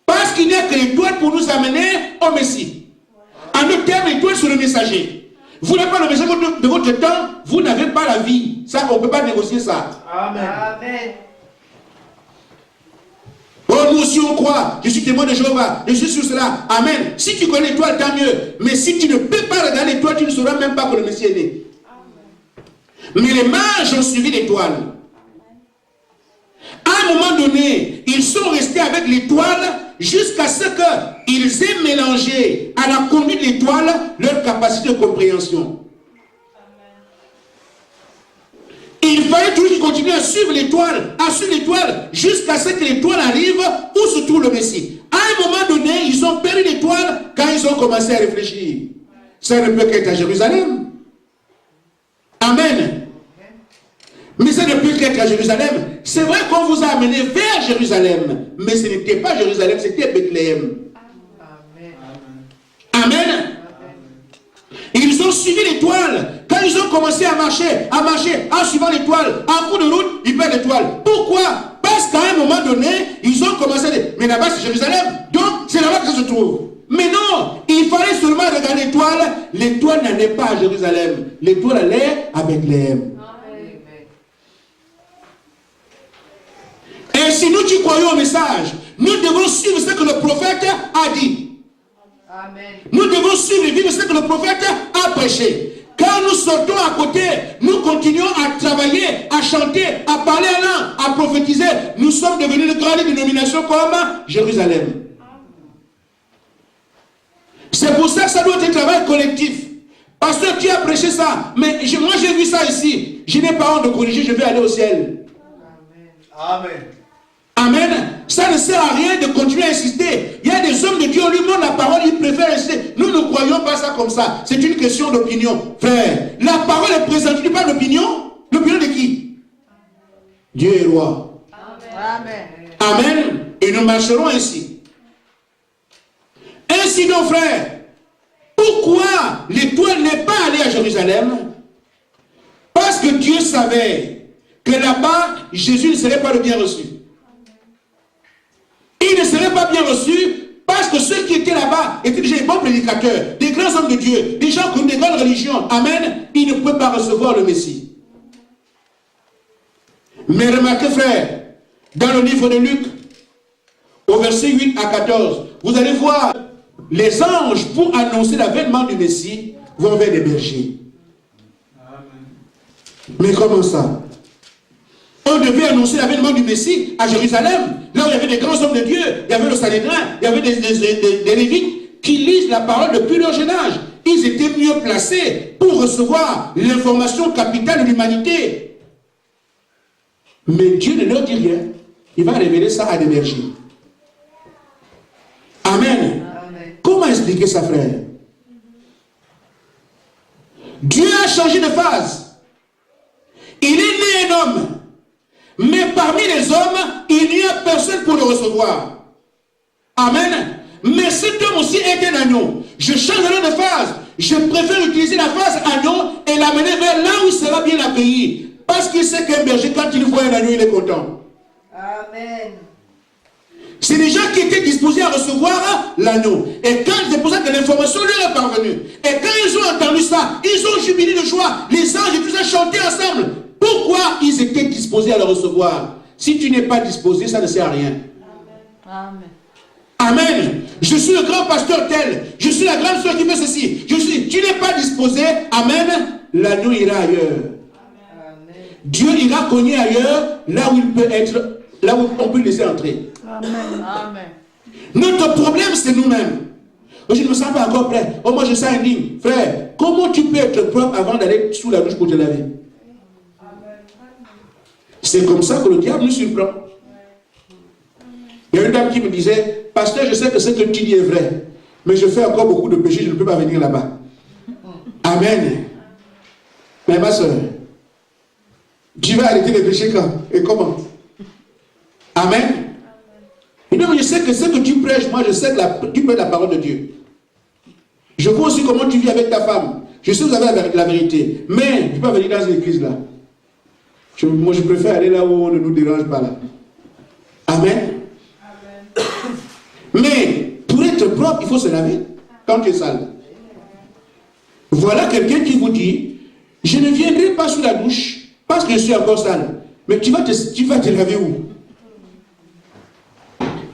Parce qu'il n'y a que l'étoile pour nous amener au Messie. En d'autres termes, l'étoile, c'est le messager. Vous n'avez pas le messager de votre temps, vous n'avez pas la vie. Ça, on ne peut pas négocier ça.
Amen.
Amen.
Oh, nous aussi on croit, je suis témoin de Jéhovah, je suis sur cela. Amen. Si tu connais l'étoile, tant mieux. Mais si tu ne peux pas regarder l'étoile, tu ne sauras même pas que le Messie est né. Mais les mages ont suivi l'étoile. À un moment donné, ils sont restés avec l'étoile jusqu'à ce qu'ils aient mélangé à la conduite de l'étoile leur capacité de compréhension. Il fallait toujours continuer à suivre l'étoile, jusqu'à ce que l'étoile arrive où se trouve le Messie. À un moment donné, ils ont perdu l'étoile quand ils ont commencé à réfléchir. Ça ne peut qu'être à Jérusalem. Amen. Mais ça ne peut qu'être à Jérusalem. C'est vrai qu'on vous a amené vers Jérusalem, mais ce n'était pas Jérusalem, c'était Bethléem. Amen. Ils ont suivi l'étoile. Quand ils ont commencé à marcher, en suivant l'étoile, en cours de route, ils perdent l'étoile. Pourquoi? Parce qu'à un moment donné, ils ont commencé à dire, mais là-bas c'est Jérusalem, donc c'est là-bas que ça se trouve. Mais non, il fallait seulement regarder l'étoile. L'étoile n'allait pas à Jérusalem. L'étoile allait à Bethléem. Et si nous qui croyons au message, nous devons suivre ce que le prophète a dit.
Amen.
Nous devons suivre et vivre ce que le prophète a prêché. Quand nous sortons à côté, nous continuons à travailler, à chanter, à parler en langue, à prophétiser. Nous sommes devenus de grandes dénominations comme Jérusalem. C'est pour ça que ça doit être un travail collectif. Pasteur, tu as prêché ça, mais moi j'ai vu ça ici. Je n'ai pas honte de corriger, je vais aller au ciel.
Amen.
Amen. Ça ne sert à rien de continuer à insister. Il y a des hommes de Dieu, on lui demande la parole, ils préfèrent insister. Nous ne croyons pas ça comme ça. C'est une question d'opinion. Frère, la parole est présentée par l'opinion. L'opinion de qui? Dieu est roi.
Amen.
Amen. Et nous marcherons ainsi. Ainsi donc, frère, pourquoi l'étoile n'est pas allée à Jérusalem? Parce que Dieu savait que là-bas, Jésus ne serait pas le bien reçu. Il ne serait pas bien reçu parce que ceux qui étaient là-bas étaient déjà des bons prédicateurs, des grands hommes de Dieu, des gens qui ont des grandes religions. Amen. Ils ne pouvaient pas recevoir le Messie. Mais remarquez, frère, dans le livre de Luc, au verset 8 à 14, vous allez voir, les anges, pour annoncer l'avènement du Messie, vont vers les bergers. Mais comment ça? On devait annoncer l'avènement du Messie à Jérusalem, là où il y avait des grands hommes de Dieu, il y avait le Sanhédrin, il y avait des Lévites qui lisent la parole depuis leur jeune âge. Ils étaient mieux placés pour recevoir l'information capitale de l'humanité. Mais Dieu ne leur dit rien. Il va révéler ça à des bergers. Amen.
Amen.
Comment expliquer ça, frère? Dieu a changé de phase. Mais parmi les hommes, il n'y a personne pour le recevoir. Amen. Mais cet homme aussi est un agneau. Je changerai de phase. Je préfère utiliser la phase agneau et l'amener vers là où il sera bien accueilli. Parce qu'il sait qu'un berger, quand il voit un agneau, il est content.
Amen.
C'est des gens qui étaient disposés à recevoir l'agneau. Et quand c'est pour ça que l'information leur est parvenue. Et quand ils ont entendu ça, ils ont jubilé de joie. Les anges et tout ça chantaient ensemble. Pourquoi ils étaient disposés à le recevoir? Si tu n'es pas disposé, ça ne sert à rien.
Amen.
Amen. Je suis le grand pasteur tel. Je suis la grande soeur qui fait ceci. Tu n'es pas disposé. Amen. L'agneau ira ailleurs.
Amen.
Dieu ira cogner ailleurs, là où il peut être, là où on peut le laisser entrer.
Amen. Amen.
Notre problème, c'est nous-mêmes. Je ne me sens pas encore prêt. Oh, moi, je sens indigne. Frère, comment tu peux être propre avant d'aller sous la douche pour te laver? C'est comme ça que le diable nous surprend. Il y a une dame qui me disait, pasteur, je sais que ce que tu dis est vrai, mais je fais encore beaucoup de péchés, je ne peux pas venir là-bas. Amen. Mais ma soeur, tu vas arrêter les péchés quand et comment? Amen. Et donc, je sais que ce que tu prêches, moi, je sais que tu prêches la parole de Dieu. Je vois aussi comment tu vis avec ta femme. Je sais que vous avez la vérité. Mais, tu ne peux pas venir dans une église là. Moi, je préfère aller là où on ne nous dérange pas là. Amen. Amen. Mais, pour être propre, il faut se laver quand tu es sale. Voilà quelqu'un qui vous dit, je ne viendrai pas sous la douche parce que je suis encore sale. Mais tu vas te laver où?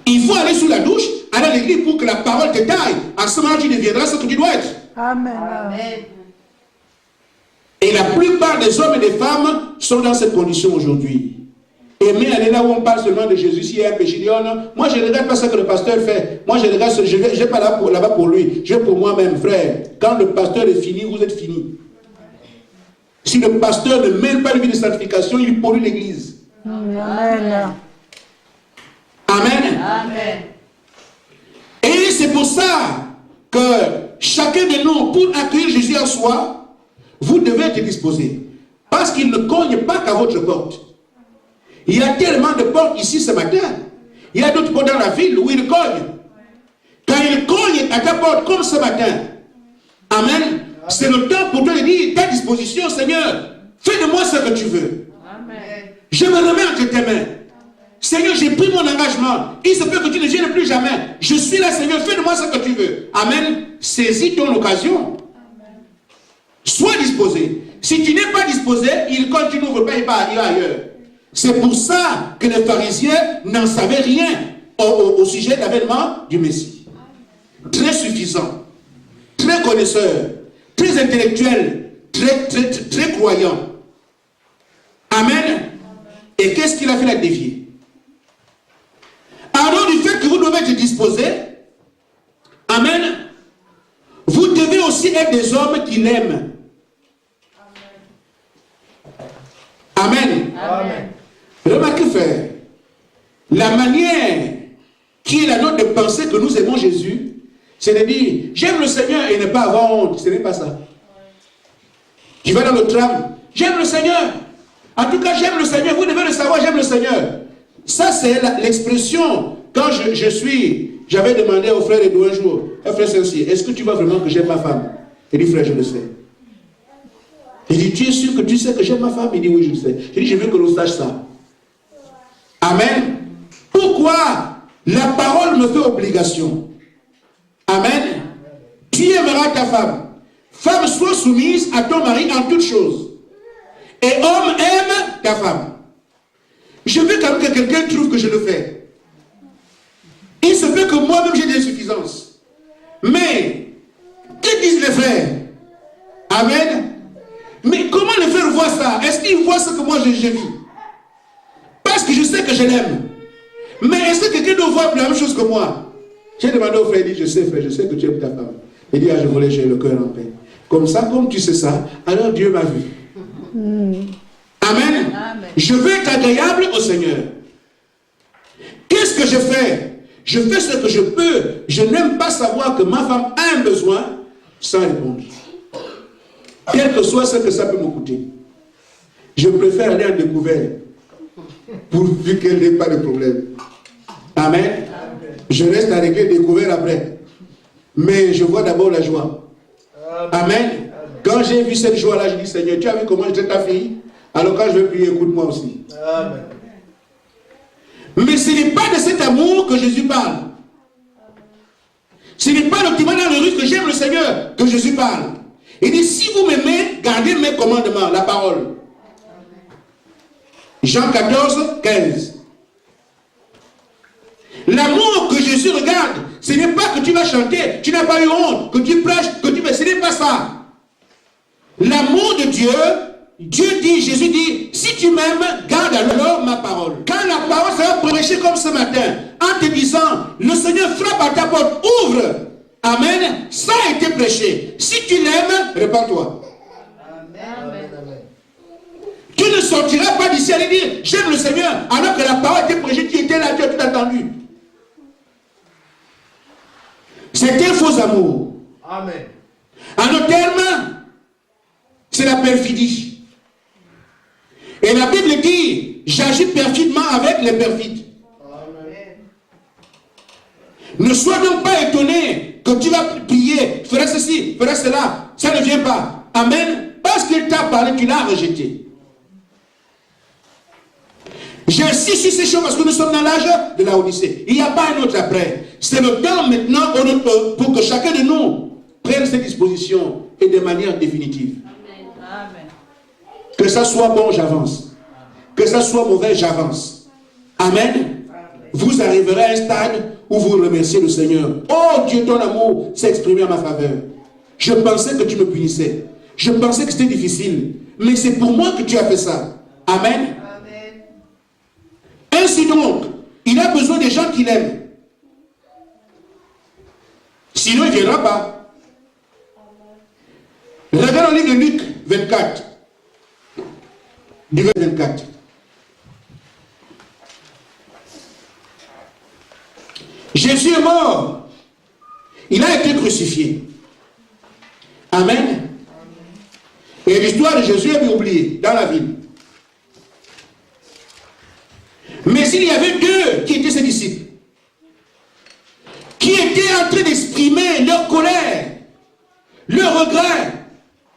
Il faut aller sous la douche, aller à l'église pour que la parole te taille. À ce moment-là, tu deviendras ce que tu dois être.
Amen.
Amen.
Et la plupart des hommes et des femmes sont dans cette condition aujourd'hui. Aimer aller là où on parle seulement de Jésus, s'il y a un péché, oh non, moi je ne regarde pas ce que le pasteur fait. Moi je regarde, je ne vais pas là-bas pour lui, je vais pour moi-même, frère. Quand le pasteur est fini, vous êtes fini. Si le pasteur ne mène pas une vie de sanctification, il pollue l'église.
Amen.
Amen.
Amen.
Et c'est pour ça que chacun de nous, pour accueillir Jésus en soi, vous devez être disposé. Parce qu'il ne cogne pas qu'à votre porte. Il y a tellement de portes ici ce matin. Il y a d'autres portes dans la ville où il cogne. Quand il cogne à ta porte, comme ce matin, amen, c'est le temps pour toi de dire, ta disposition, Seigneur, fais de moi ce que tu veux.
Amen.
Je me remets entre tes mains. Seigneur, j'ai pris mon engagement. Il se peut que tu ne viennes plus jamais. Je suis là, Seigneur, fais de moi ce que tu veux. Amen. Saisis ton occasion. Sois disposé. Si tu n'es pas disposé, quand tu n'ouvres pas, il va ailleurs. C'est pour ça que les pharisiens n'en savaient rien au sujet de l'avènement du Messie. Très suffisant, très connaisseur, très intellectuel, très croyant. Amen. Et qu'est-ce qu'il a fait la dévier? Alors du fait que vous devez être disposé, amen, vous devez aussi être des hommes qui l'aiment. Amen.
Amen.
Remarquez, frère, la manière qui est la nôtre de penser que nous aimons Jésus, c'est de dire, j'aime le Seigneur et ne pas avoir honte. Ce n'est pas ça. Tu vas dans le tram, j'aime le Seigneur. En tout cas, j'aime le Seigneur. Vous devez le savoir, j'aime le Seigneur. Ça, c'est l'expression. Quand j'avais demandé au frère Edouard un jour, frère Saint-Cyr, est-ce que tu vois vraiment que j'aime ma femme? Il dit, frère, je le sais. Il dit, tu es sûr que tu sais que j'aime ma femme? Il dit, oui, je le sais. Je dis, je veux que l'on sache ça. Amen. Pourquoi? La parole me fait obligation. Amen. Tu aimeras ta femme. Femme, sois soumise à ton mari en toutes choses. Et homme, aime ta femme. Je veux quand même que quelqu'un trouve que je le fais. Il se peut que moi-même j'ai des insuffisances. Mais, que disent les frères? Amen. Mais comment les frères voient ça? Est-ce qu'ils voient ce que moi j'ai vu? Parce que je sais que je l'aime. Mais est-ce que quelqu'un doit voir la même chose que moi? J'ai demandé au frère, il dit, je sais frère, je sais que tu aimes ta femme. Il dit, ah, je voulais, j'ai le cœur en paix. Comme ça, comme tu sais ça, alors Dieu m'a vu. Amen.
Amen.
Je veux être agréable au Seigneur. Qu'est-ce que je fais? Je fais ce que je peux. Je n'aime pas savoir que ma femme a un besoin sans répondre. Quel que soit ce que ça peut me coûter. Je préfère aller en découvert. pourvu qu'elle n'ait pas de problème. Amen. Je reste à régler, découvert après. Mais je vois d'abord la joie. Amen. Quand j'ai vu cette joie-là, je dis, Seigneur, tu as vu comment j'étais ta fille? Alors quand je vais prier, écoute-moi aussi.
Amen.
Mais ce n'est pas de cet amour que Jésus parle. Ce n'est pas le petit dans le russe que j'aime le Seigneur que Jésus parle. Il dit, si vous m'aimez, gardez mes commandements, la parole. Jean 14, 15. L'amour que Jésus regarde, ce n'est pas que tu vas chanter, tu n'as pas eu honte, que tu prêches, que tu fais, ce n'est pas ça. L'amour de Dieu, Dieu dit, Jésus dit, si tu m'aimes, garde alors ma parole. Quand la parole sera prêchée comme ce matin, en te disant, le Seigneur frappe à ta porte, ouvre. Amen. Ça a été prêché. Si tu l'aimes, répands-toi.
Amen.
Tu ne sortiras pas d'ici à aller dire, j'aime le Seigneur, alors que la parole a été prêchée, tu étais là, tu as tout attendu. C'est un faux amour.
Amen.
En nos termes, c'est la perfidie. Et la Bible dit, j'agis perfidement avec les perfides.
Amen.
Ne sois donc pas étonné que tu vas prier, feras ceci, feras cela. Ça ne vient pas. Amen. Parce qu'il t'a parlé, tu l'as rejeté. J'insiste sur ces choses parce que nous sommes dans l'âge de la Odyssée. Il n'y a pas un autre après. C'est le temps maintenant pour que chacun de nous prenne ses dispositions et de manière définitive.
Amen.
Que ça soit bon, j'avance. Que ça soit mauvais, j'avance. Amen. Vous arriverez à un stade où vous remerciez le Seigneur. Oh Dieu, ton amour s'est exprimé en ma faveur. Je pensais que tu me punissais. Je pensais que c'était difficile. Mais c'est pour moi que tu as fait ça. Amen. Ainsi donc, il a besoin des gens qui l'aiment. Sinon, il ne viendra pas. Regarde le livre de Luc 24. Livre 24. Jésus est mort. Il a été crucifié. Amen. Et l'histoire de Jésus est bien oubliée dans la ville. Mais il y avait deux qui étaient ses disciples, qui étaient en train d'exprimer leur colère, leur regret,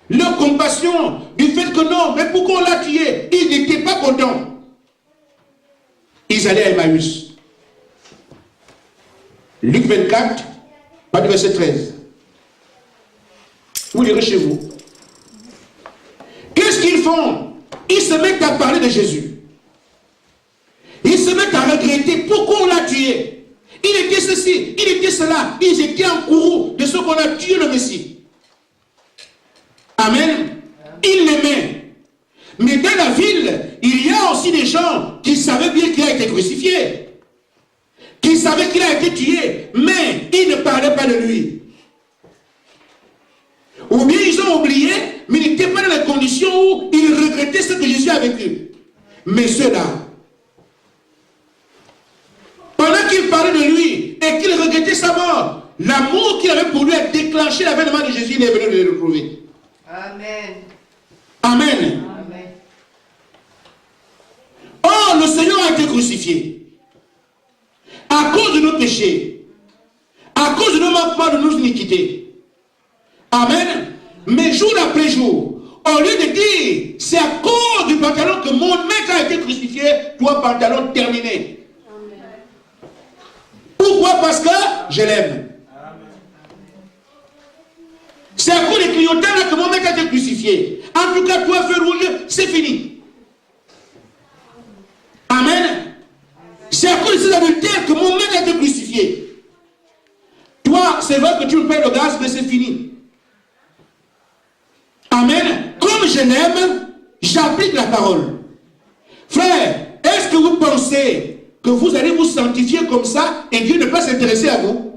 leur compassion du fait que non, mais pourquoi on l'a tué? Ils n'étaient pas contents. Ils allaient à Emmaüs. Luc 24, pas du verset 13. Vous lirez chez vous. Qu'est-ce qu'ils font? Ils se mettent à parler de Jésus. Ils se mettent à regretter pourquoi on l'a tué. Il était ceci, il était cela. Ils étaient en courroux de ce qu'on a tué le Messie. Amen. Ils l'aimaient. Mais dans la ville, il y a aussi des gens qui savaient bien qu'il a été crucifié, qui savaient qu'il a été tué, mais ils ne parlaient pas de lui. Ou bien ils ont oublié, mais ils n'étaient pas dans les conditions où ils regrettaient ce que Jésus a vécu. Mais ceux-là, pendant qu'il parlait de lui et qu'il regrettait sa mort, l'amour qu'il avait pour lui a déclenché l'avènement de Jésus. Il est venu le retrouver.
Amen.
Amen.
Amen.
Or, le Seigneur a été crucifié à cause de nos péchés, à cause de nos manquements, de nos iniquités. Amen. Mais jour après jour, au lieu de dire, c'est à cause du pantalon que mon maître a été crucifié, toi, pantalon terminé. Pourquoi? Parce que je l'aime. C'est à cause des clientèles que mon maître a été crucifié. En tout cas, toi, feu rouge, c'est fini. Amen. C'est à cause de ces adultères que mon maître a été crucifié. Toi, c'est vrai que tu me payes le gaz, mais c'est fini. Amen. Comme je l'aime, j'applique la parole. Frère, est-ce que vous pensez que vous allez vous sanctifier comme ça et Dieu ne peut pas s'intéresser à vous?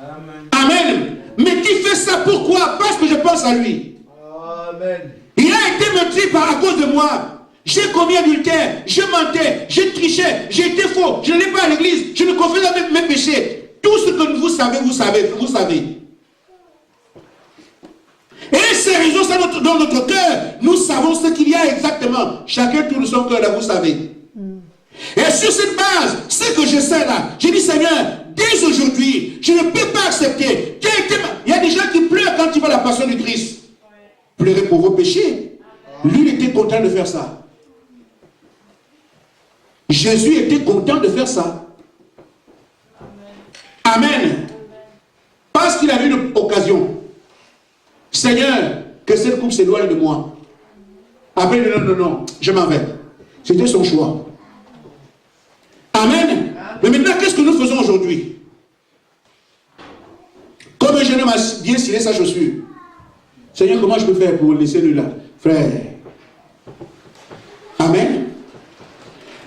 Amen.
Amen. Mais tu fais ça pourquoi? Parce que je pense à lui.
Amen.
Il a été meurtri à cause de moi. J'ai commis adultère, je mentais, je trichais, j'ai été faux, je n'allais pas à l'église, je ne confessais pas mes péchés. Tout ce que vous savez, vous savez, vous savez. Et ces raisons, ça dans notre cœur, nous savons ce qu'il y a exactement. Chacun tourne son cœur là, vous savez. Et sur cette base, ce que je sais là, j'ai dit Seigneur, dès aujourd'hui, je ne peux pas accepter. Il y a des gens qui pleurent quand ils voient la passion du Christ. Pleurer pour vos péchés. Lui, il était content de faire ça. Jésus était content de faire ça. Amen. Parce qu'il avait une occasion. Seigneur, que cette coupe s'éloigne de moi. Après, non, je m'en vais. C'était son choix. Amen. Mais maintenant, qu'est-ce que nous faisons aujourd'hui? Comme un jeune homme a bien scellé sa chaussure. Seigneur, comment je peux faire pour laisser lui là? Frère. Amen.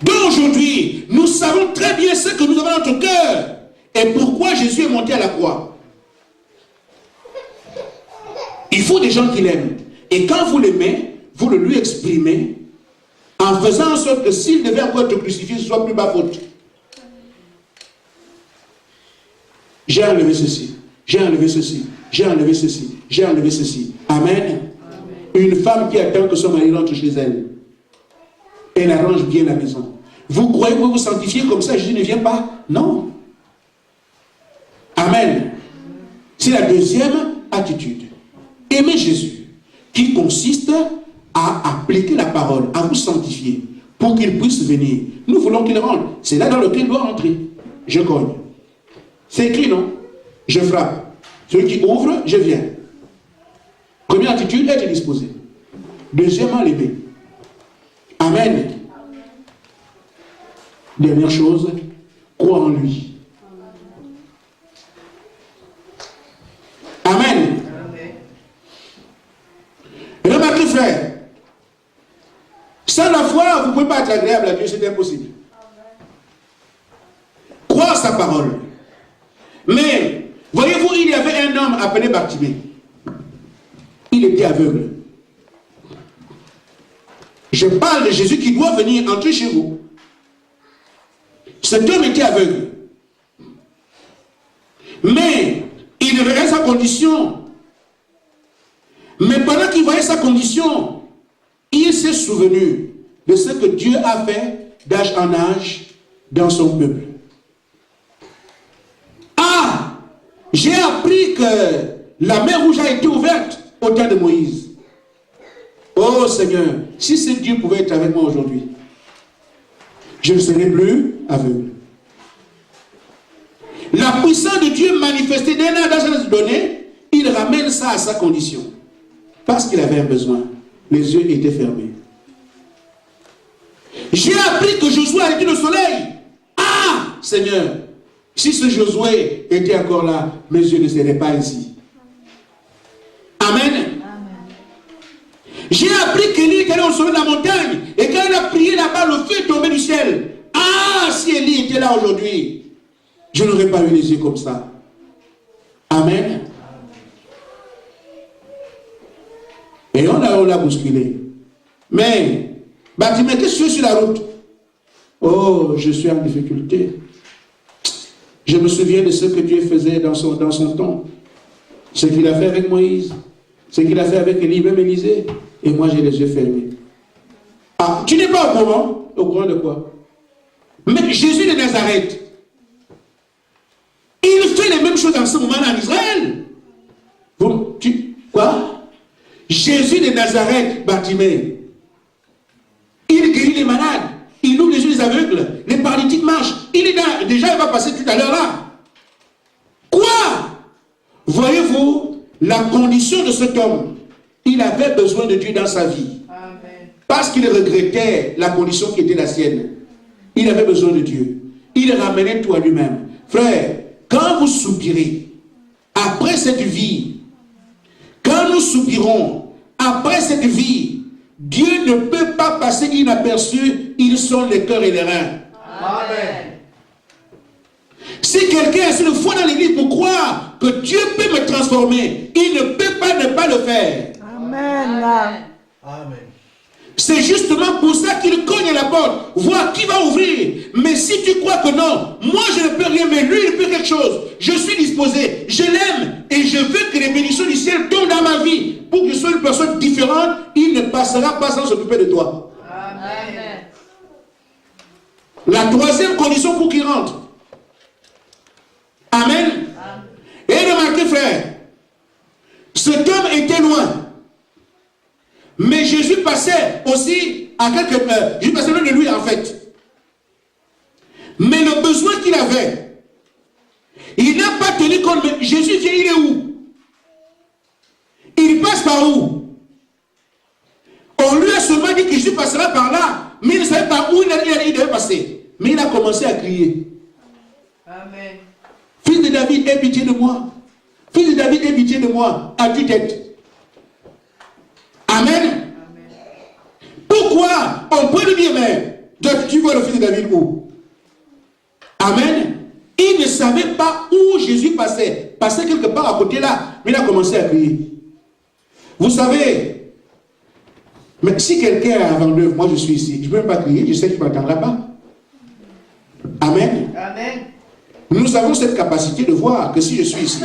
Donc aujourd'hui, nous savons très bien ce que nous avons dans notre cœur. Et pourquoi Jésus est monté à la croix. Il faut des gens qui l'aiment. Et quand vous l'aimez, vous le lui exprimez en faisant en sorte que s'il devait encore être crucifié, ce soit plus ma faute. J'ai enlevé ceci, j'ai enlevé ceci, j'ai enlevé ceci, j'ai enlevé ceci. Amen. Amen. Une femme qui attend que son mari rentre chez elle. Elle arrange bien la maison. Vous croyez que vous vous sanctifiez comme ça, Jésus ne vient pas? Non. Amen. C'est la deuxième attitude. Aimer Jésus, qui consiste à appliquer la parole, à vous sanctifier, pour qu'il puisse venir. Nous voulons qu'il rentre. C'est là dans lequel il doit rentrer. Je cogne. C'est écrit, non? Je frappe. Celui qui ouvre, je viens. Première attitude, être disposé. Deuxièmement, l'aimer. Amen. Dernière chose, croire en lui. Amen. Remarquez, frère, sans la foi, vous ne pouvez pas être agréable à Dieu, c'est impossible. Croire sa parole. Mais, voyez-vous, il y avait un homme appelé Bartimée. Il était aveugle. Je parle de Jésus qui doit venir entrer chez vous. Cet homme était aveugle. Mais, il verrait sa condition. Mais pendant qu'il voyait sa condition, il s'est souvenu de ce que Dieu a fait d'âge en âge dans son peuple. Ah, j'ai appris que la mer rouge a été ouverte au temps de Moïse. Oh Seigneur, si ce Dieu pouvait être avec moi aujourd'hui, je ne serais plus aveugle. La puissance de Dieu manifestée d'un âge donné, il ramène ça à sa condition. Parce qu'il avait un besoin. Les yeux étaient fermés. J'ai appris que Josué a été le soleil. Ah, Seigneur, si ce Josué était encore là, mes yeux ne seraient pas ici. Amen. Amen. J'ai appris qu'Élie était allé au sommet de la montagne. Et quand il a prié là-bas, le feu est tombé du ciel. Ah, si Élie était là aujourd'hui, je n'aurais pas eu les yeux comme ça. Amen. Et on l'a bousculé. Mais, Bartimée, qu'est-ce que tu fais sur la route? Oh, je suis en difficulté. Je me souviens de ce que Dieu faisait dans son temps. Ce qu'il a fait avec Moïse. Ce qu'il a fait avec Élie, même Élisée. Et moi, j'ai les yeux fermés. Ah, tu n'es pas au courant? Au courant de quoi? Mais Jésus de Nazareth, il fait les mêmes choses en ce moment-là en Israël. Quoi? Jésus de Nazareth, Bartimée, il guérit les malades, il ouvre les yeux des aveugles, les paralytiques marchent. Il est là, déjà il va passer tout à l'heure là. Quoi? Voyez-vous la condition de cet homme? Il avait besoin de Dieu dans sa vie. Amen. Parce qu'il regrettait la condition qui était la sienne. Il avait besoin de Dieu. Il ramenait tout à lui-même. Frère, quand vous soupirez, après cette vie, quand nous soupirons, après cette vie, Dieu ne peut pas passer inaperçu, ils sont les cœurs et les reins. Amen. Si quelqu'un a assez de foi dans l'église pour croire que Dieu peut me transformer, il ne peut pas ne pas le faire.
Amen.
Amen.
C'est justement pour ça qu'il cogne à la porte, voir qui va ouvrir. Mais si tu crois que non, moi je ne peux rien, mais lui il peut quelque chose. Je suis disposé, je l'aime et je veux que les bénédictions du ciel tombent dans ma vie. Pour que je sois une personne différente, il ne passera pas sans s'occuper de toi.
Amen.
La troisième condition pour qu'il rentre. Amen. Et remarquez frère, cet homme était loin. Mais Jésus passait aussi à quelques... Jésus passait loin de lui en fait. Mais le besoin qu'il avait, il n'a pas tenu compte. Mais Jésus vient, il est où? Il passe par où? On lui a seulement dit que Jésus passera par là. Mais il ne savait pas où il devait passer. Mais il a commencé à crier.
Amen.
Fils de David, aie pitié de moi. Fils de David, aie pitié de moi. À tue-tête. Amen. Pourquoi on peut lui dire, mais tu vois le fils de David où? Amen. Il ne savait pas où Jésus passait. Passait quelque part à côté là. Mais il a commencé à crier. Vous savez, mais si quelqu'un est à Vendeuve, moi je suis ici, je ne peux même pas crier, je sais qu'il m'attend là-bas. Amen.
Amen.
Nous avons cette capacité de voir que si je suis ici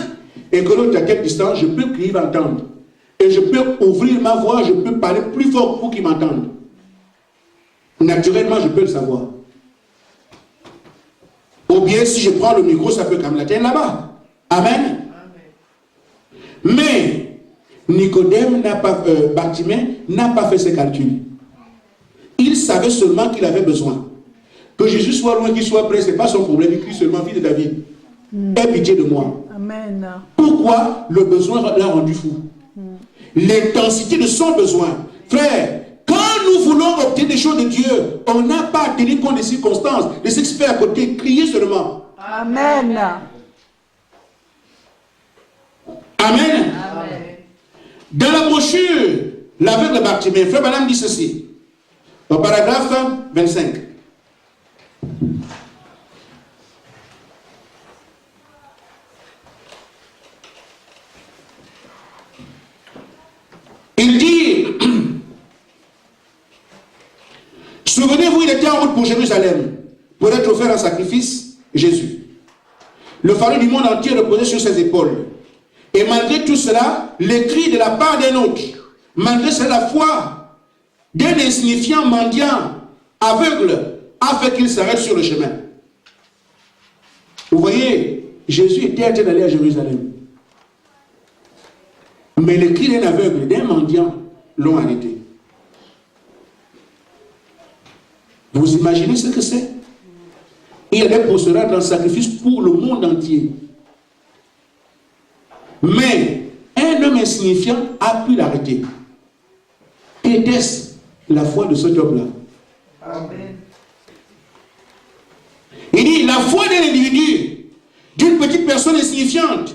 et que l'autre est à quelle distance, je peux crier, m'entendre. Et je peux ouvrir ma voix, je peux parler plus fort pour qu'ils m'entendent. Naturellement, je peux le savoir. Ou bien, si je prends le micro, ça peut quand même l'atteindre là-bas. Amen. Mais, Nicodème n'a pas, Bartimée n'a pas fait ses calculs. Il savait seulement qu'il avait besoin. Que Jésus soit loin, qu'il soit près, ce n'est pas son problème. Il crie seulement, fils de David, aie pitié de moi.
Amen.
Pourquoi le besoin l'a rendu fou? L'intensité de son besoin. Frère, quand nous voulons obtenir des choses de Dieu, on n'a pas à tenir compte des circonstances, de ce qui se fait à côté, crier seulement.
Amen.
Amen.
Amen.
Dans la brochure, l'aveugle Bartimée, frère Madame dit ceci, au paragraphe 25. Il dit, souvenez-vous, il était en route pour Jérusalem, pour être offert en sacrifice, Jésus. Le fardeau du monde entier reposait sur ses épaules. Et malgré tout cela, les cris de la part d'un autre, malgré cela, la foi d'un insignifiant mendiant aveugle a fait qu'il s'arrête sur le chemin. Vous voyez, Jésus était en train d'aller à Jérusalem. Mais les cris d'un aveugle, d'un mendiant, l'ont arrêté. Vous imaginez ce que c'est? Il allait pour se rendre en sacrifice pour le monde entier. Mais un homme insignifiant a pu l'arrêter. Qu'était-ce la foi de cet homme-là?
Amen.
Il dit, la foi d'un individu, d'une petite personne insignifiante,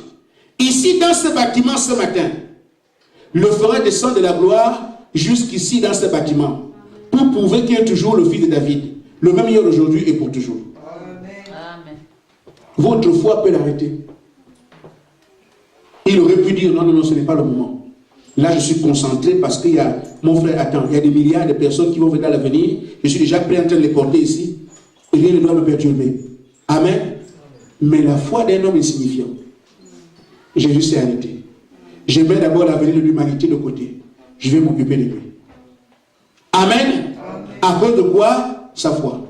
ici dans ce bâtiment ce matin, le fera descendre de la gloire jusqu'ici dans ce bâtiment, pour prouver qu'il est toujours le fils de David, le même hier, aujourd'hui et pour toujours.
Amen.
Votre foi peut l'arrêter. Il aurait pu dire, non, non, non, ce n'est pas le moment. Là, je suis concentré parce qu'il y a, mon frère, attends, il y a des milliards de personnes qui vont venir à l'avenir. Je suis déjà prêt en train de les porter ici. Et rien ne doit me perturber. Amen. Mais la foi d'un homme insignifiant, Jésus s'est arrêté. Je mets d'abord l'avenir de l'humanité de côté. Je vais m'occuper de lui. Amen. À cause de quoi? Sa foi.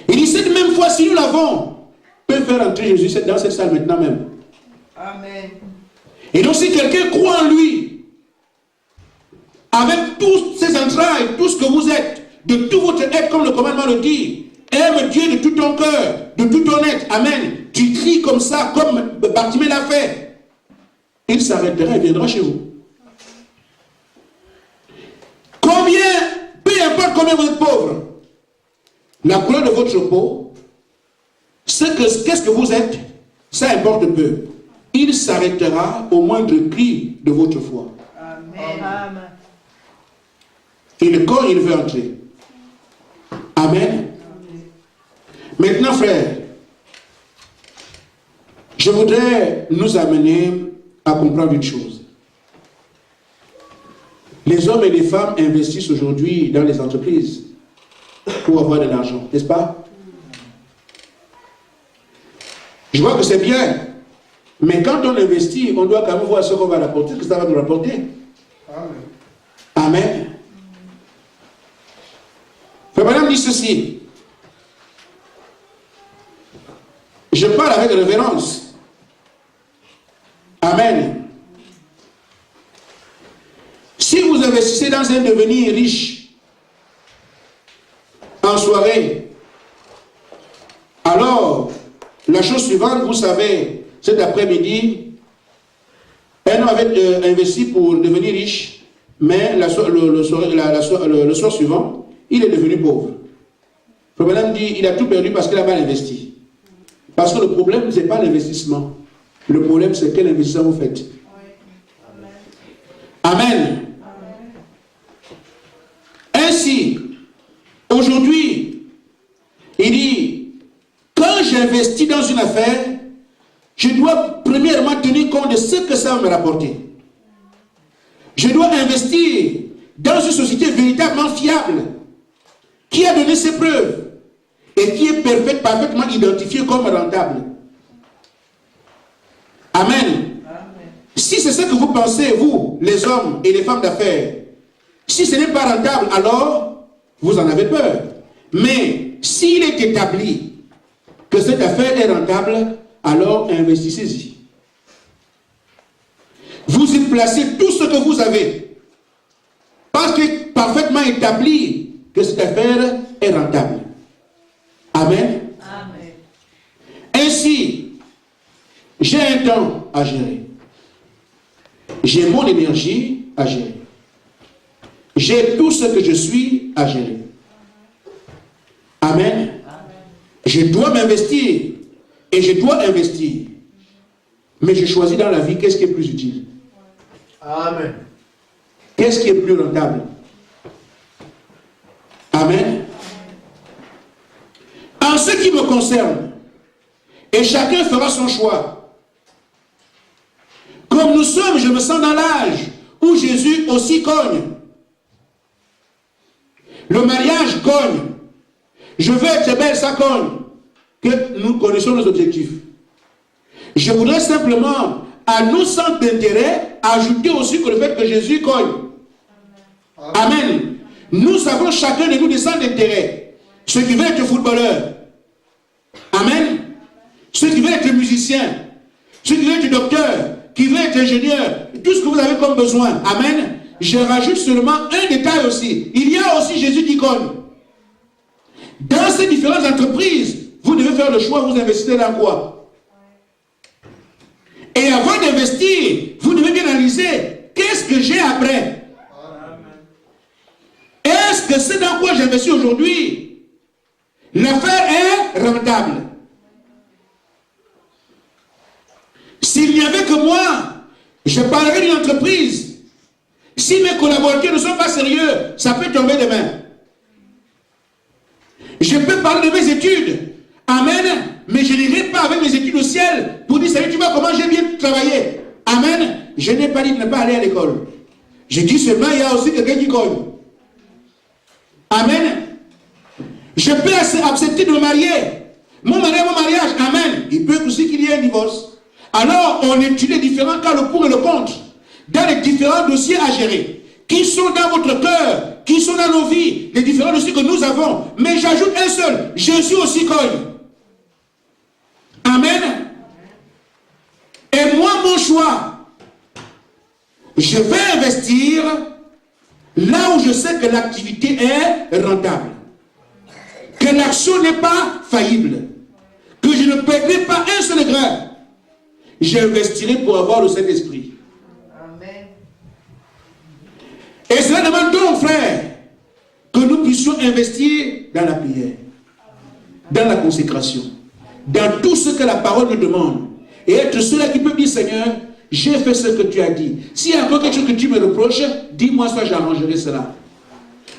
Il dit, cette même foi, si nous l'avons, peut faire entrer Jésus dans cette salle maintenant même.
Amen.
Et donc si quelqu'un croit en lui, avec toutes ses entrailles, tout ce que vous êtes, de tout votre être, comme le commandement le dit, aime Dieu de tout ton cœur, de tout ton être, amen. Tu cries comme ça, comme Bartimée l'a fait. Il s'arrêtera et viendra chez vous. Combien, peu importe combien vous êtes pauvre, la couleur de votre peau, qu'est-ce que vous êtes, ça importe peu. Il s'arrêtera au moindre cri de votre foi.
Amen.
Et le corps, il veut entrer. Amen. Maintenant, frère, je voudrais nous amener à comprendre une chose. Les hommes et les femmes investissent aujourd'hui dans les entreprises pour avoir de l'argent, n'est-ce pas? Je vois que c'est bien, mais quand on investit, on doit quand même voir ce qu'on va rapporter, ce que ça va nous rapporter.
Amen.
Amen. Frère Branham dit ceci. Je parle avec révérence. Amen. Si vous investissez dans un devenir riche en soirée, alors la chose suivante, vous savez, cet après-midi, un homme avait investi pour devenir riche, mais le soir suivant, il est devenu pauvre. Le problème dit, il a tout perdu parce qu'il a mal investi. Parce que le problème, ce n'est pas l'investissement. Le problème, c'est quel investissement vous faites. Amen. Ainsi, aujourd'hui, il dit, quand j'investis dans une affaire, je dois premièrement tenir compte de ce que ça va me rapporter. Je dois investir dans une société véritablement fiable, qui a donné ses preuves et qui est parfaitement identifiée comme rentable. Amen. Si c'est ce que vous pensez, vous, les hommes et les femmes d'affaires, si ce n'est pas rentable, alors vous en avez peur. Mais s'il est établi que cette affaire est rentable, alors investissez-y. Vous y placez tout ce que vous avez. Parce que c'est parfaitement établi que cette affaire est rentable. Amen.
Amen.
Ainsi, j'ai un temps à gérer. J'ai mon énergie à gérer. J'ai tout ce que je suis à gérer. Amen. Je dois m'investir et je dois investir. Mais je choisis dans la vie qu'est-ce qui est plus utile.
Amen.
Qu'est-ce qui est plus rentable? Amen. En ce qui me concerne, et chacun fera son choix. Comme nous sommes, je me sens dans l'âge où Jésus aussi cogne. Le mariage cogne. Je veux être belle, ça cogne. Que nous connaissons nos objectifs. Je voudrais simplement, à nos centres d'intérêt, ajouter aussi que le fait que Jésus cogne. Amen. Nous avons chacun de nous des centres d'intérêt. Ceux qui veulent être footballeurs. Amen. Ceux qui veulent être musiciens. Ceux qui veulent être docteurs. Qui veulent être ingénieurs. Tout ce que vous avez comme besoin. Amen. Je rajoute seulement un détail aussi. Il y a aussi Jésus qui cogne. Dans ces différentes entreprises, vous devez faire le choix, vous investissez dans quoi? Et avant d'investir, vous devez bien analyser, qu'est-ce que j'ai après? Est-ce que c'est dans quoi j'investis aujourd'hui? L'affaire est rentable. S'il n'y avait que moi, je parlerais d'une entreprise. Si mes collaborateurs ne sont pas sérieux, ça peut tomber demain. Je peux parler de mes études. Amen. Mais je n'irai pas avec mes études au ciel pour dire, salut, tu vois comment j'ai bien travaillé. Amen. Je n'ai pas dit de ne pas aller à l'école. Je dis seulement, il y a aussi quelqu'un qui cogne. Amen. Je peux accepter de me marier. Mon mariage, amen. Il peut aussi qu'il y ait un divorce. Alors, on étudie les différents cas, le pour et le contre, dans les différents dossiers à gérer, qui sont dans votre cœur, qui sont dans nos vies, les différents dossiers que nous avons. Mais j'ajoute un seul, Jésus aussi cogne. Amen. Et moi, mon choix, je vais investir là où je sais que l'activité est rentable, que l'action n'est pas faillible, que je ne perdrai pas un seul grain. J'investirai pour avoir le Saint-Esprit.
Amen.
Et cela demande donc, frère, que nous puissions investir dans la prière, dans la consécration, dans tout ce que la parole nous demande. Et être ceux-là qui peuvent dire, Seigneur, j'ai fait ce que tu as dit. S'il y a encore quelque chose que tu me reproches, dis-moi ça, j'arrangerai cela.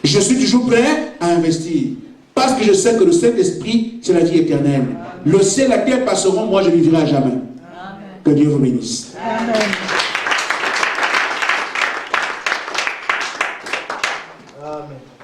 Je suis toujours prêt à investir. Parce que je sais que le Saint-Esprit, c'est la vie éternelle. Le ciel et la terre passeront, moi je vivrai à jamais.
Amen.
Que Dieu vous bénisse.
Amen.
Amen.